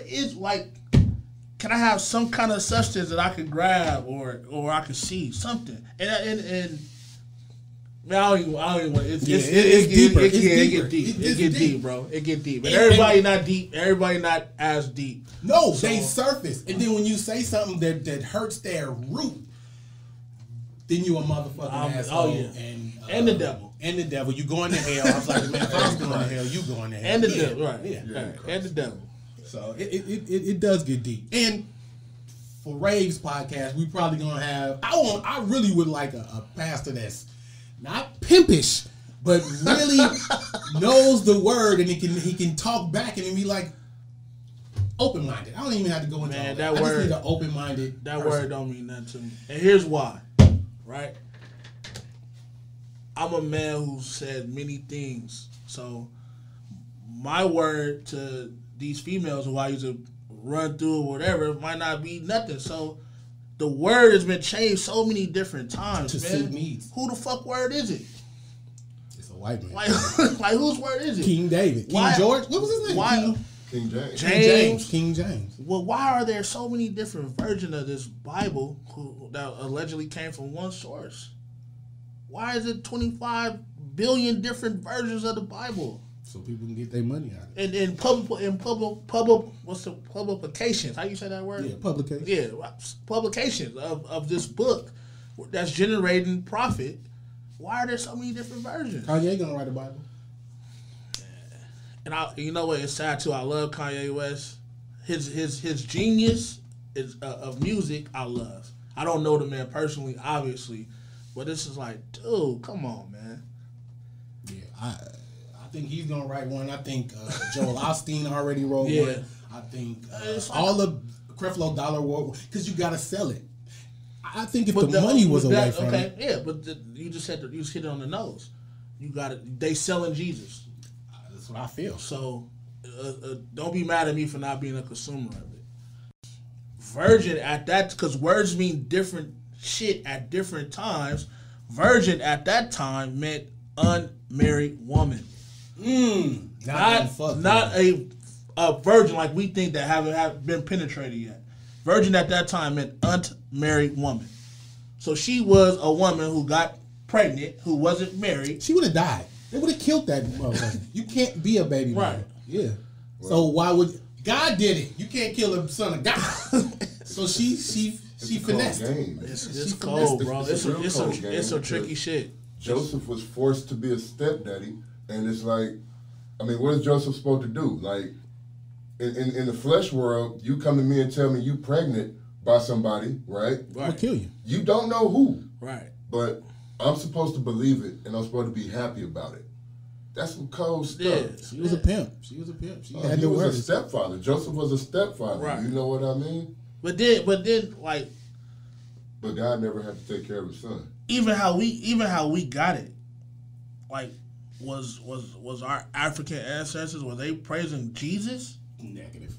C: is, like, can I have some kind of substance that I could grab or I could see something? And man, I don't even want it. It get deep, bro. It get deep. But everybody not deep. Everybody not as deep.
B: No, they surface. And then when you say something that hurts their root, then you a motherfucking asshole.
C: Oh, yeah. And the devil.
B: And the devil. You going to hell. I was like, man, if I was going to hell, you going to hell.
C: And the devil, right.
B: Yeah.
C: And the devil.
B: So it does get deep. And for Rave's podcast, we probably gonna have I really would like a pastor that's not pimpish, but really knows the word, and he can talk back and be like open minded. I don't even have to go into all that. I just need an open minded.
C: That word don't mean nothing to me. And here's why, right? I'm a man who said many things. So my word to these females who I used to run through or whatever might not be nothing. So the word has been changed so many different times,
B: to suit needs.
C: Who the fuck word is it?
B: It's a white man.
C: Like whose word is it?
B: King David. King George? What was his name?
C: Why?
D: King James.
B: King James.
C: Well, why are there so many different versions of this Bible that allegedly came from one source? Why is it 25 billion different versions of the Bible?
B: So people can get their money out of it.
C: And what's the publications? How you say that word?
B: Yeah, publications.
C: Yeah, publications of this book that's generating profit. Why are there so many different versions?
B: Kanye gonna write a Bible.
C: And you know what? It's sad too. I love Kanye West. His genius is of music. I love. I don't know the man personally, obviously, but this is like, dude, come on, man.
B: Yeah, I think he's gonna write one. I think Joel Osteen already wrote one. I think all of Creflo Dollar wrote, because you gotta sell it. I think if the money was away from it.
C: Yeah, but you just hit it on the nose. You got it. They selling Jesus.
B: That's what I feel.
C: So don't be mad at me for not being a consumer of it. Virgin at that, because words mean different shit at different times. Virgin at that time meant unmarried woman. Not a virgin like we think that haven't been penetrated yet. Virgin at that time meant unmarried woman. So she was a woman who got pregnant, who wasn't married.
B: She would have died. They would have killed that motherfucker. You can't be a baby mother.
C: Right.
B: Yeah. Well, so why would God did it? You can't kill a son of God. So she finessed.
C: It's cold, bro. It's some tricky shit.
D: Joseph was forced to be a stepdaddy, and it's like, I mean, what is Joseph supposed to do? Like, in the flesh world, you come to me and tell me you pregnant by somebody, right?
B: I'm gonna kill you.
D: You don't know who.
C: Right.
D: But I'm supposed to believe it, and I'm supposed to be happy about it. That's some cold stuff.
C: Yeah.
B: She was a pimp. She was
D: He was a stepfather. Joseph was a stepfather.
C: Right.
D: You know what I mean?
C: But then, like.
D: But God never had to take care of his son.
C: Even how we got it, like, was our African ancestors, were they praising Jesus?
B: Negative.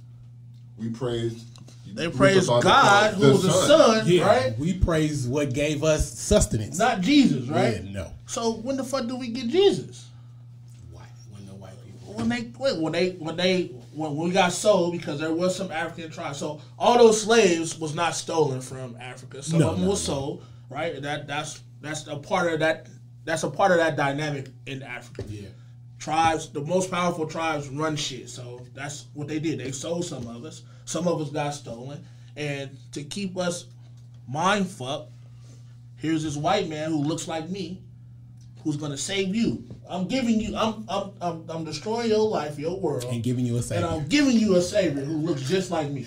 D: We praised.
C: They praised God, who was the son, right?
B: We praise what gave us sustenance,
C: not Jesus, right?
B: Yeah, no.
C: So when the fuck do we get Jesus?
B: When the white people.
C: When we got sold, because there was some African tribes. So all those slaves was not stolen from Africa. Some of them was sold, right? That's a part of that. That's a part of that dynamic in Africa.
B: Yeah.
C: tribes, the most powerful tribes run shit. So that's what they did. They sold some of us. Some of us got stolen. And to keep us mind fucked, here's this white man who looks like me, who's gonna save you. I'm giving you, I'm destroying your life, your world,
B: and giving you a savior.
C: And I'm giving you a savior who looks just like me.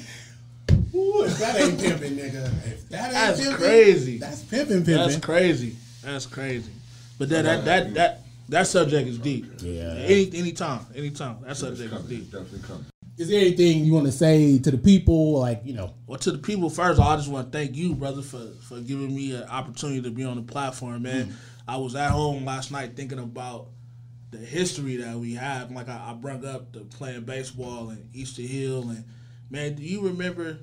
B: Ooh, if that ain't pimping, nigga. If that ain't
C: That's
B: pimping,
C: crazy.
B: That's pimping.
C: That's crazy. That's crazy. But that subject is deep.
B: Yeah.
C: Anytime. That subject is deep.
D: Definitely coming.
B: Is there anything you want to say to the people, like, you know?
C: Well, to the people, first, I just want to thank you, brother, for giving me an opportunity to be on the platform, man. I was at home last night thinking about the history that we have. Like, I brought up the playing baseball in Easter Hill. And, man, do you remember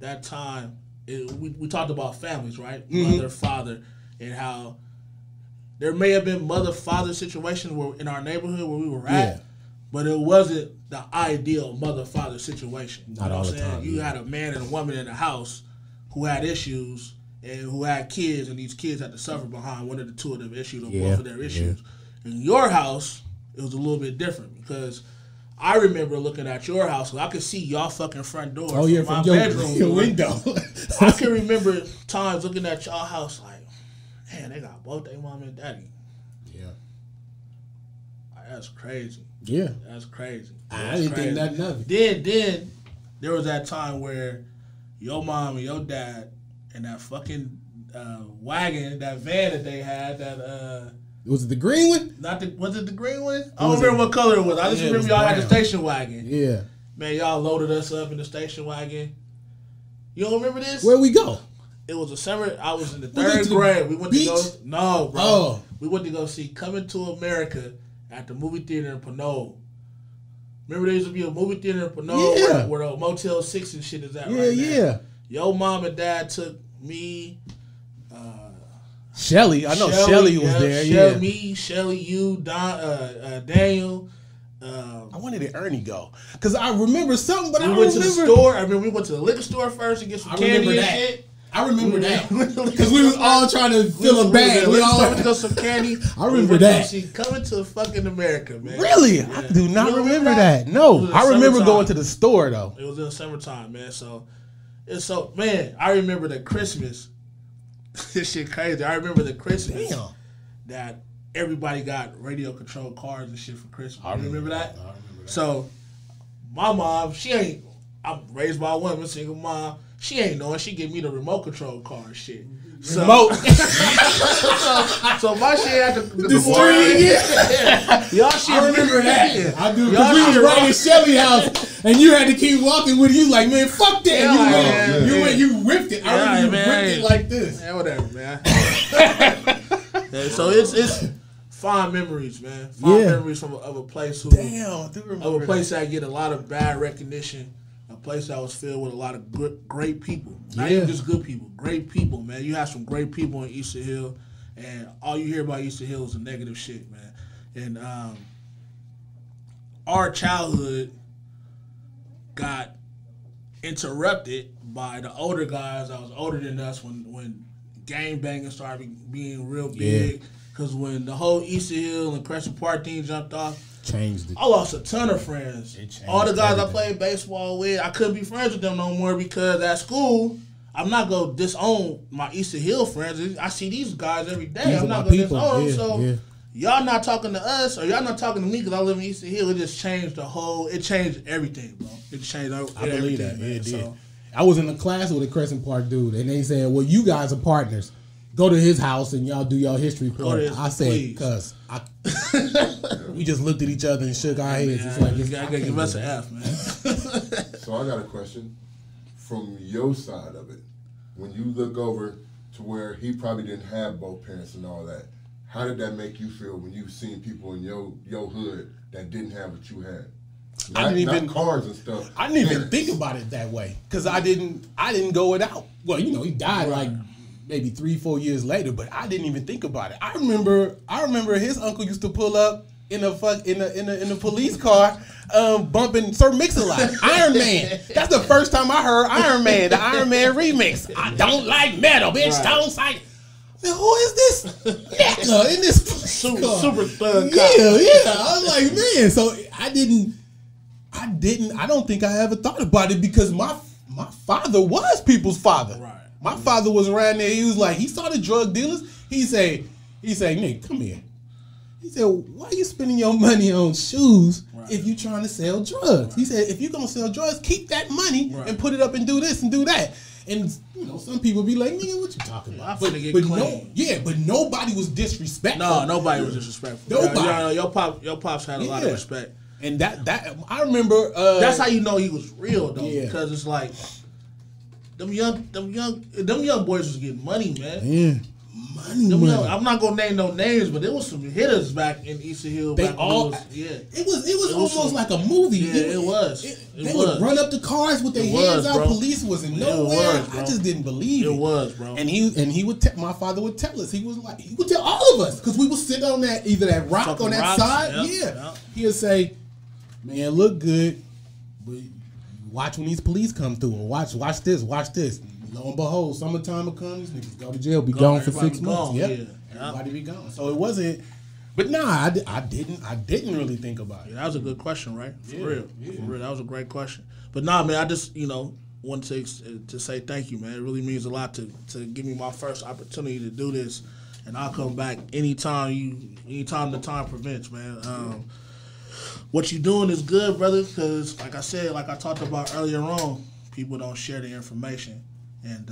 C: that time? We talked about families, right? Mother, father, and how there may have been mother-father situations where in our neighborhood where we were at, but it wasn't the ideal mother-father situation.
B: Not all the time.
C: You had a man and a woman in the house who had issues and who had kids, and these kids had to suffer behind one of the two of them issues or both of their issues. In your house, it was a little bit different because I remember looking at your house. I could see y'all fucking front door from my bedroom
B: your window.
C: I can remember times looking at y'all house like, man, they got both their mom and daddy.
B: Yeah.
C: Like, that's crazy.
B: Yeah.
C: That's crazy.
B: I didn't think nothing of it.
C: Then there was that time where your mom and your dad and that fucking wagon, that van that they had, that
B: was it the green one?
C: Was it the green one? I don't remember what color it was. I just remember y'all had the station wagon.
B: Yeah.
C: Man, y'all loaded us up in the station wagon. You don't remember this?
B: Where we go?
C: It was a summer. I was in the third grade. We went to go. No, bro.
B: Oh.
C: We went to go see Coming to America at the movie theater in Pinole. Remember there used to be a movie theater in Pinole where the Motel 6 and shit is at right now.
B: Yeah.
C: Your mom and dad took me.
B: Shelly. I know Shelly was there.
C: Me, Shelly, you, Daniel.
B: I wanted to Ernie go. Because I remember something, but I don't
C: went
B: remember.
C: to the store. I mean, we went to the liquor store first to get some candy and shit.
B: I remember that. Because we was all trying to fill a bag. We all
C: went to go some candy.
B: I remember that.
C: She Coming to fucking America, man.
B: Really?
C: Yeah.
B: I do not remember that. No. I remember going to the store, though.
C: It was in the summertime, man. Man, I remember the Christmas. This shit crazy. I remember the Christmas that everybody got radio controlled cars and shit for Christmas. You remember that?
B: I remember that.
C: So, my mom, I'm raised by a woman, single mom. She ain't knowing. She give me the remote control car and shit. So my shit had the
B: string.
C: Y'all shit.
B: I remember that. I do. Because we was right in Shelly's house, and you had to keep walking with you like, man, fuck that. You whipped it. I remember you whipped it like this.
C: Man, whatever, man. So it's fond memories, man. Fond memories of a place of a place that get a lot of bad recognition. A place that was filled with a lot of great people. Not even just good people. Great people, man. You have some great people in Easter Hill, and all you hear about Easter Hill is the negative shit, man. And our childhood got interrupted by the older guys that was older than us when gang banging started being real big. Because when the whole Easter Hill and Crescent Park thing jumped off,
B: changed it.
C: I lost a ton of friends. All the guys I played baseball with, I couldn't be friends with them no more because at school, I'm not going to disown my Easter Hill friends. I see these guys every day. I'm not going to disown them. So y'all not talking to us or y'all not talking to me because I live in Easter Hill. It just changed it changed everything, bro. It changed everything.
B: I believe that.
C: Man.
B: It did. I was in a class with a Crescent Park dude, and they said, well, you guys are partners. Go to his house and y'all do y'all history point. I said, cuz we just looked at each other and shook our heads. It's like,
C: you gotta give us an F, man.
D: So I got a question from your side of it. When you look over to where he probably didn't have both parents and all that, how did that make you feel when you've seen people in your hood that didn't have what you had? Not cars and stuff.
B: I didn't even think about it that way because I didn't go without. Well, he died like maybe 3-4 years later, but I didn't even think about it. I remember his uncle used to pull up in a police car, bumping Sir Mix-a-Lot, Iron Man. That's the first time I heard Iron Man, the Iron Man remix. I don't like metal, bitch. Don't like. said, who is this nigga in this car?
C: Super thug cop.
B: Yeah. I was like, man. So I don't think I ever thought about it because my father was people's father.
C: Right.
B: My father was around there. He was like, he saw the drug dealers. He say, Nick, come here. He said, why are you spending your money on shoes if you trying to sell drugs? Right. He said, if you're going to sell drugs, keep that money and put it up and do this and do that. And, you know, some people be like, nigga, what you talking about? But nobody was disrespectful.
C: No, nobody was disrespectful.
B: Nobody.
C: Your pops had a lot of respect.
B: And that I remember.
C: That's how you know he was real, though.
B: Yeah.
C: Because it's like, them young boys was getting money, man.
B: Yeah. Money.
C: I'm not gonna name no names, but there was some hitters back in East Hill.
B: It was almost like a movie.
C: Yeah, it was.
B: They would run up the cars with their hands out. Bro. Police was in nowhere. I just didn't believe it.
C: It was, bro.
B: And he would my father would tell us. He would tell all of us because we would sit on that either that rock
C: Fucking
B: on that
C: rocks,
B: side.
C: Yep.
B: He would say, "Man, look good, but watch when these police come through. Or watch this. Lo and behold, summertime will come. These niggas go to jail, be gone for 6 months. Everybody be gone. So it wasn't. But nah, I didn't really think about it.
C: Yeah, that was a good question, right? For real, that was a great question. But nah, man, I just wanted to say thank you, man. It really means a lot to give me my first opportunity to do this, and I'll come back anytime the time prevents, man. What you doing is good, brother. Because like I said, like I talked about earlier on, people don't share the information. And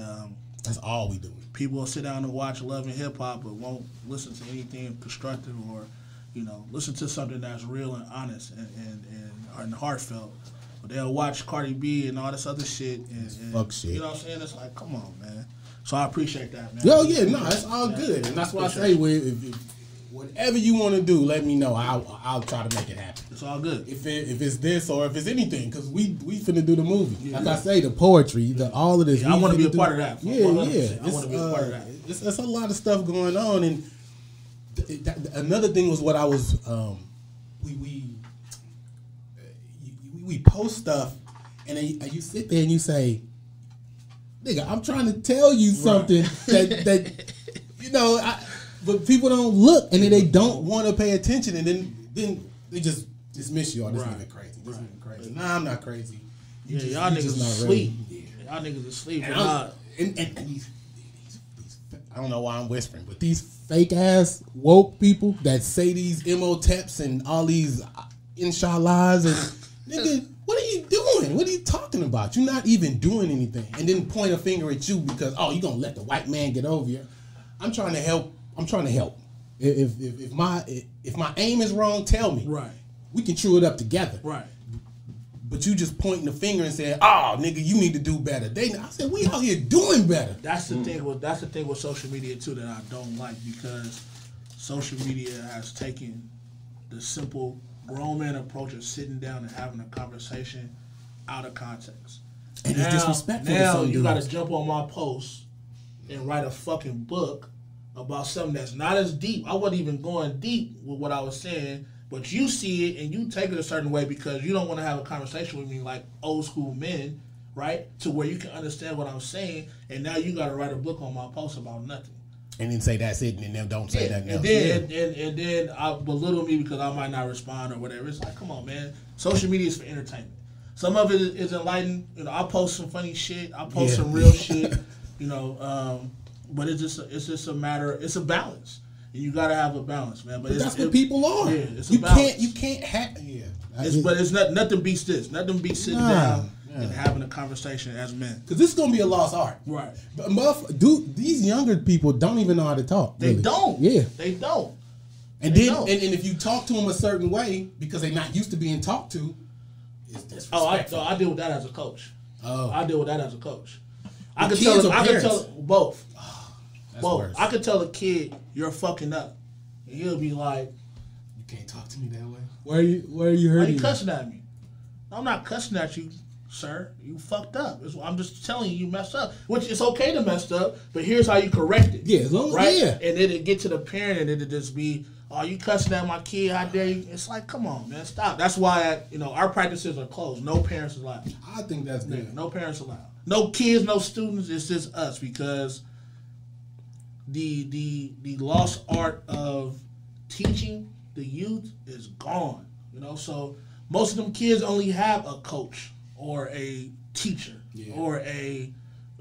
B: that's all we do.
C: People will sit down and watch Love and Hip Hop, but won't listen to anything constructive or, listen to something that's real and honest and heartfelt. But they'll watch Cardi B and all this other shit and
B: fuck shit.
C: You know what I'm saying? It's like, come on, man. So I appreciate that, man.
B: It's all good, and that's why I say, if whatever you want to do, let me know. I'll try to make it happen.
C: It's all good.
B: If it's this or if it's anything, because we finna do the movie. Like I say, the poetry, all of this.
C: I want to be a part of that.
B: Yeah.
C: I want to be a part of that.
B: It's a lot of stuff going on, and another thing was what I was. We post stuff, and then you sit there and you say, "Nigga, I'm trying to tell you something that but people don't look, and then they don't want to pay attention, and then they just dismiss you. Oh, this nigga crazy. This nigga crazy. Nah, I'm not crazy.
C: Y'all niggas asleep. Y'all niggas asleep.
B: And these, I don't know why I'm whispering, but these fake ass woke people that say these MOTEPs and all these inshallahs and nigga, what are you doing? What are you talking about? You're not even doing anything, and then point a finger at you because you gonna let the white man get over you. I'm trying to help. If my aim is wrong, tell me.
C: Right.
B: We can true it up together.
C: Right.
B: But you just pointing the finger and saying, "Oh, nigga, you need to do better." I said, we out here doing better.
C: That's the thing with social media too that I don't like, because social media has taken the simple grown man approach of sitting down and having a conversation out of context.
B: And it's disrespectful.
C: Now you got to jump on my post and write a fucking book about something that's not as deep. I wasn't even going deep with what I was saying, but you see it and you take it a certain way because you don't want to have a conversation with me like old school men, right? To where you can understand what I'm saying, and now you got to write a book on my post about nothing.
B: And then say that's it, and then don't say that.
C: And then I belittle me because I might not respond or whatever. It's like, come on, man. Social media is for entertainment. Some of it is enlightening. I post some funny shit. I post some real shit. But it's just a matter. It's a balance, and you gotta have a balance, man. But
B: that's what people are.
C: Yeah, it's a balance.
B: You can't have. Yeah.
C: But it's nothing beats this. Nothing beats sitting down and having a conversation as men.
B: Because this is gonna be a lost art,
C: right?
B: But these younger people don't even know how to talk.
C: They
B: really.
C: don't.
B: Yeah,
C: they don't.
B: And then and if you talk to them a certain way because they're not used to being talked to, it's disrespectful.
C: I deal with that as a coach. I deal with that as a coach. I could tell both. Both. Worse. I could tell a kid you're fucking up, and he'll be like,
B: "You can't talk to me that way." Why are you hurting?
C: Why you cussing at me? I'm not cussing at you, sir. You fucked up. I'm just telling you messed up. Which it's okay to mess up, but here's how you correct it.
B: Yeah, as long as
C: right. Yeah. And then it get to the parent, and it'll just be, "Oh, you cussing at my kid? How dare you?" It's like, come on, man, stop. That's why our practices are closed. No parents allowed.
B: I think that's good.
C: No parents allowed. No kids, no students. It's just us because the lost art of teaching the youth is gone. You know, so most of them kids only have a coach or a teacher or a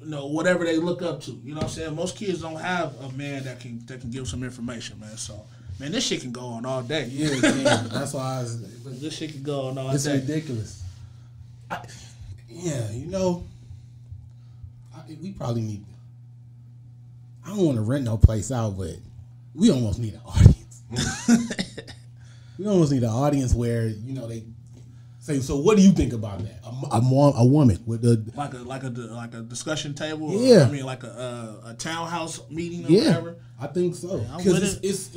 C: whatever they look up to. You know what I'm saying? Most kids don't have a man that can give some information, man. So man, this shit can go on all day.
B: Yeah, man. That's why
C: this shit can go on all
B: it's
C: day.
B: It's ridiculous. We probably need. I don't want to rent no place out, but we almost need an audience. We almost need an audience where they say. So, what do you think about that? A woman with
C: like a discussion table.
B: Yeah,
C: I mean like a townhouse meeting or whatever.
B: I think so. Because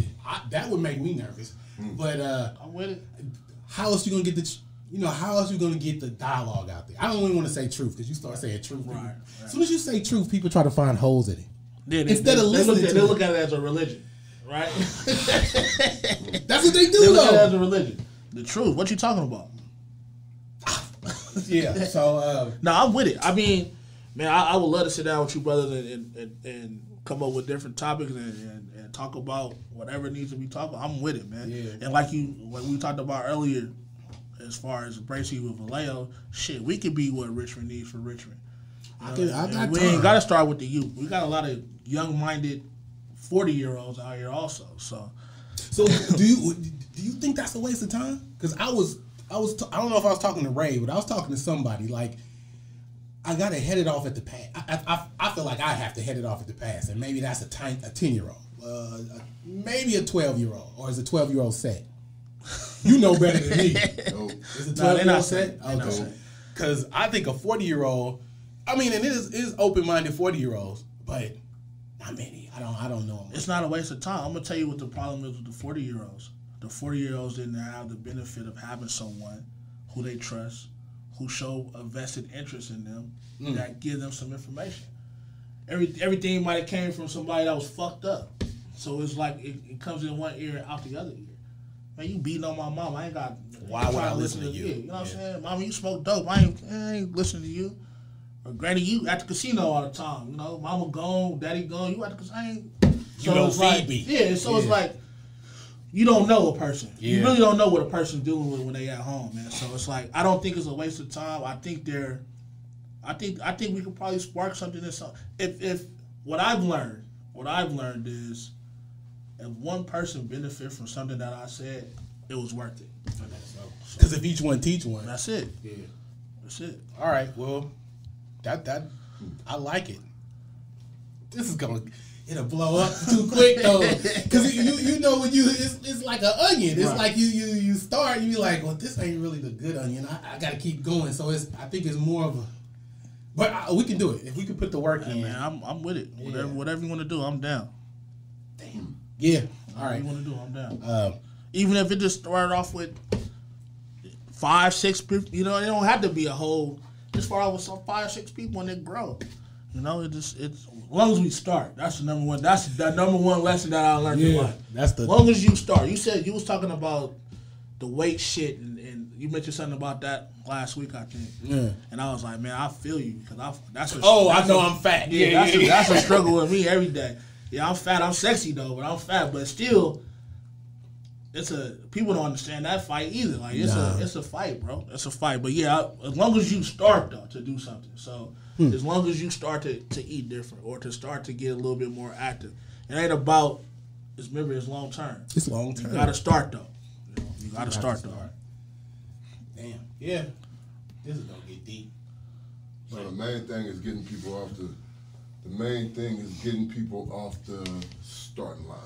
B: that would make me nervous. But
C: I'm with it.
B: How else you gonna get how else you gonna get the dialogue out there? I don't even want to say truth because you start saying truth. Right. As soon as you say truth, people try to find holes in it.
C: Instead of listening, they look at it as a religion, right?
B: That's what they do.
C: They look at it as a religion. The truth. What you talking about?
B: Yeah. So
C: no, I'm with it. I mean, man, I would love to sit down with you brothers and come up with different topics and talk about whatever needs to be talked about. I'm with it, man. Yeah. And like we talked about earlier, as far as Bracey with Vallejo, shit, we could be what Richmond needs for Richmond. We ain't got to start with the youth. We got a lot of young-minded 40-year-olds out here also. So
B: do you think that's a waste of time? Because I don't know if I was talking to Ray, but I was talking to somebody like I got to head it off at the pass. I feel like I have to head it off at the pass, and maybe that's a 10-year-old, maybe a 12-year-old, or is a 12-year-old set? You know better than me. Is a 12-year-old set? Okay. Because I think a 40-year-old. I mean, and it is open-minded 40-year-olds, but not many. I don't know them.
C: It's not a waste of time. I'm gonna tell you what the problem is with the 40-year-olds. The 40-year-olds didn't have the benefit of having someone who they trust, who show a vested interest in them, that give them some information. Everything might have came from somebody that was fucked up. So it's like it comes in one ear and out the other ear. Man, you beating on my mom. I ain't got.
B: Why would I listen to you?
C: You know what I'm saying? Mama, you smoke dope. I ain't listening to you. Or granny, you at the casino all the time. You know, mama gone, daddy gone. You at the casino.
B: You don't feed me.
C: Yeah, so it's like you don't know a person. Yeah. You really don't know what a person's dealing with when they at home, man. So it's like I don't think it's a waste of time. I think we could probably spark something. If what I've learned is if one person benefit from something that I said, it was worth it.
B: Because if each one teach one,
C: that's it.
B: Yeah,
C: that's it.
B: All right, well, that I like it. This is it'll blow up too quick though, because you know when it's like an onion. It's like you start, you be like, well, this ain't really the good onion. I got to keep going. So I think it's more of a. But we can do it if we can put the work in.
C: Man, I'm with it. Whatever you want to do, I'm down.
B: Damn. Yeah. All right.
C: Whatever you want to do, I'm down. Even if it just started off with 5, 6 people, it don't have to be a whole. Just start off with some 5, 6 people and it grow. It's as long as we start. That's the number one. That's the number one lesson that I learned in life.
B: That's the.
C: As long as you start. You said you was talking about the weight shit and you mentioned something about that last week, I think.
B: Yeah.
C: And I was like, man, I feel you because
B: I know I'm fat.
C: That's a struggle with me every day. Yeah, I'm fat. I'm sexy though, but I'm fat. But still, people don't understand that fight either. Like it's a fight, bro. It's a fight. But yeah, as long as you start though to do something. So as long as you start to eat different or to start to get a little bit more active, it ain't about. Remember, it's long term.
B: It's long term.
C: You got to start though. You got to start though.
B: Damn. Yeah. This is gonna get deep.
D: So the main thing is getting people off the. The main thing is getting people off the starting line.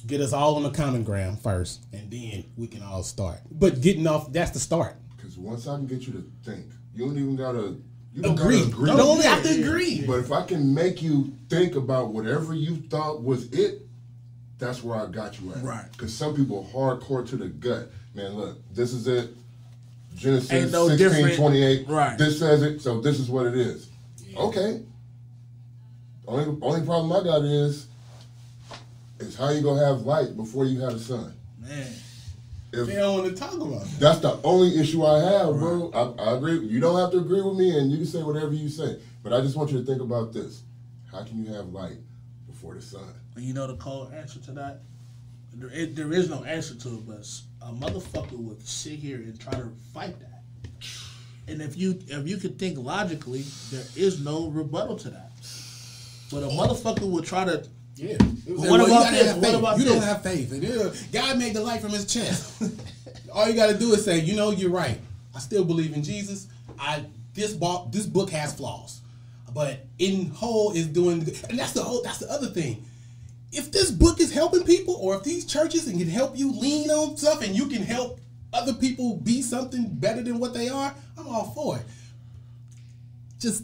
B: Get us all on the common ground first, and then we can all start. But getting off, that's the start.
D: Because once I can get you to think, you don't even gotta
B: agree. You don't have to agree.
D: But if I can make you think about whatever you thought was it, that's where I got you at.
C: Right.
D: Because some people are hardcore to the gut. Man, look, this is it. Genesis 16:28.
C: Right.
D: This says it, so this is what it is. Yeah. Okay. Only problem I got is how you gonna have light before you have a sun.
C: Man,
B: they don't want to talk about it.
D: That's the only issue I have, bro. I agree. You don't have to agree with me, and you can say whatever you say. But I just want you to think about this: how can you have light before the sun.
C: And you know the cold answer to that? There is no answer to it, but a motherfucker would sit here and try to fight that. And if you could think logically, there is no rebuttal to that. But a motherfucker would try to.
B: Yeah.
C: What about this? What about
B: you
C: this?
B: don't have faith. And God made the light from his chest. All you got to do is say, you know, you're right. I still believe in Jesus. This book has flaws, but in whole is doing. And that's the other thing. If this book is helping people, or if these churches can help you lean on stuff, and you can help other people be something better than what they are, I'm all for it. Just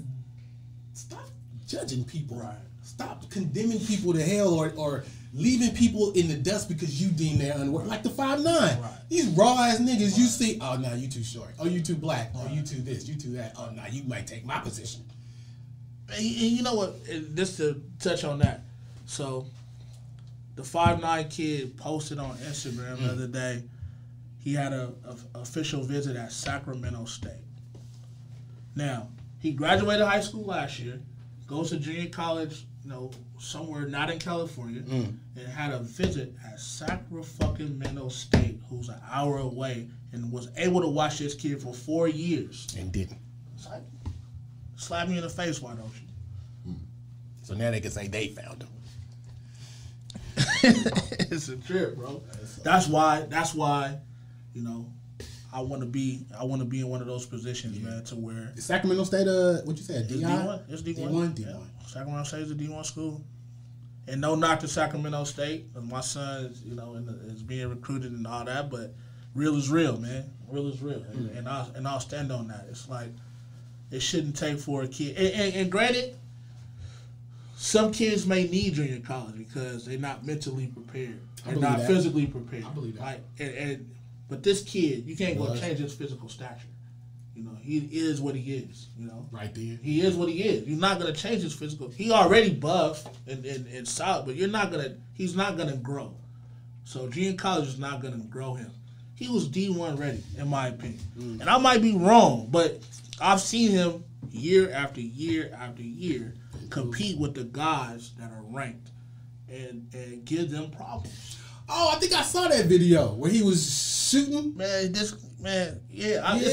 B: stop judging people.
C: Right.
B: Stop condemning people to hell, or leaving people in the dust because you deem they're unworthy. Like the 5'9". Right. These raw ass niggas, you see, oh no, you too short. Oh, you too black. Oh, you too this, you too that. Oh no, you might take my position.
C: And you know what? Just to touch on that, so the 5'9" kid posted on Instagram the other day. He had a official visit at Sacramento State. Now, he graduated high school last year, goes to junior college, somewhere not in California, and had a visit at Sacramento State, who's an hour away, and was able to watch this kid for 4 years.
B: And didn't.
C: It's like, slap me in the face, why don't you?
B: So now they can say they found him.
C: It's a trip, bro. That's why. I want to be in one of those positions, man, to where
B: Is Sacramento State what you said?
C: D1. It's D1.
B: D1.
C: Yeah. Sacramento State is a D1 school, and no knock to Sacramento State. My son is is being recruited and all that, but real is real, man. Real is real, and I'll stand on that. It's like it shouldn't take for a kid. And granted, some kids may need junior college because they're not mentally prepared. They're not physically prepared. I believe that. But this kid, you can't go change his physical stature. He is what he is.
B: Right there.
C: He is what he is. You're not gonna change his physical. He already buff and solid, but he's not gonna grow. So junior college is not gonna grow him. He was D1 ready, in my opinion. And I might be wrong, but I've seen him year after year after year compete with the guys that are ranked and give them problems.
B: Oh, I think I saw that video where he was shooting.
C: It's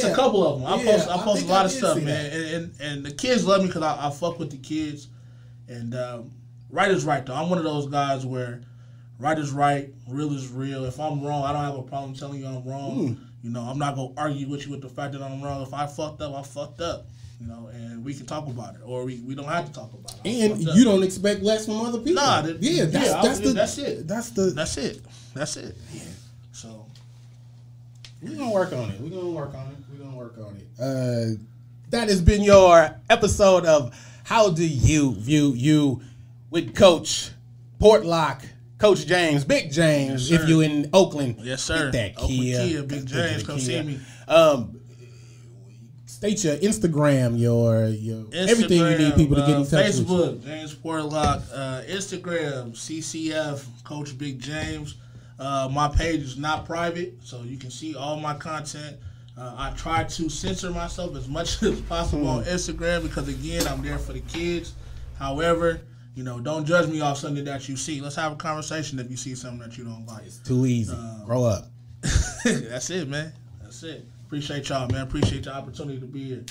C: a couple of them. I post a lot of stuff, man. And the kids love me because I fuck with the kids. And right is right, though. I'm one of those guys where right is right, real is real. If I'm wrong, I don't have a problem telling you I'm wrong. I'm not going to argue with you with the fact that I'm wrong. If I fucked up, I fucked up. And we can talk about it, or we don't have to talk about it.
B: And you don't expect less from other people.
C: Nah,
B: that's it.
C: That's it. Yeah. So
B: we're gonna work on it. That has been your episode of How Do You View You with Coach Portlock, Coach James, Big James.
C: Yes,
B: if you in Oakland,
C: yes, sir.
B: Get that
C: Oakland
B: Kia,
C: Big James, come see me.
B: State your Instagram, your everything you need people to get in touch
C: Facebook,
B: with.
C: James Portlock. Instagram, CCF, Coach Big James. My page is not private, so you can see all my content. I try to censor myself as much as possible on Instagram because, again, I'm there for the kids. However, don't judge me off something that you see. Let's have a conversation if you see something that you don't like.
B: It's too easy. Grow up.
C: That's it, man. That's it. Appreciate y'all, man. Appreciate your opportunity to be here.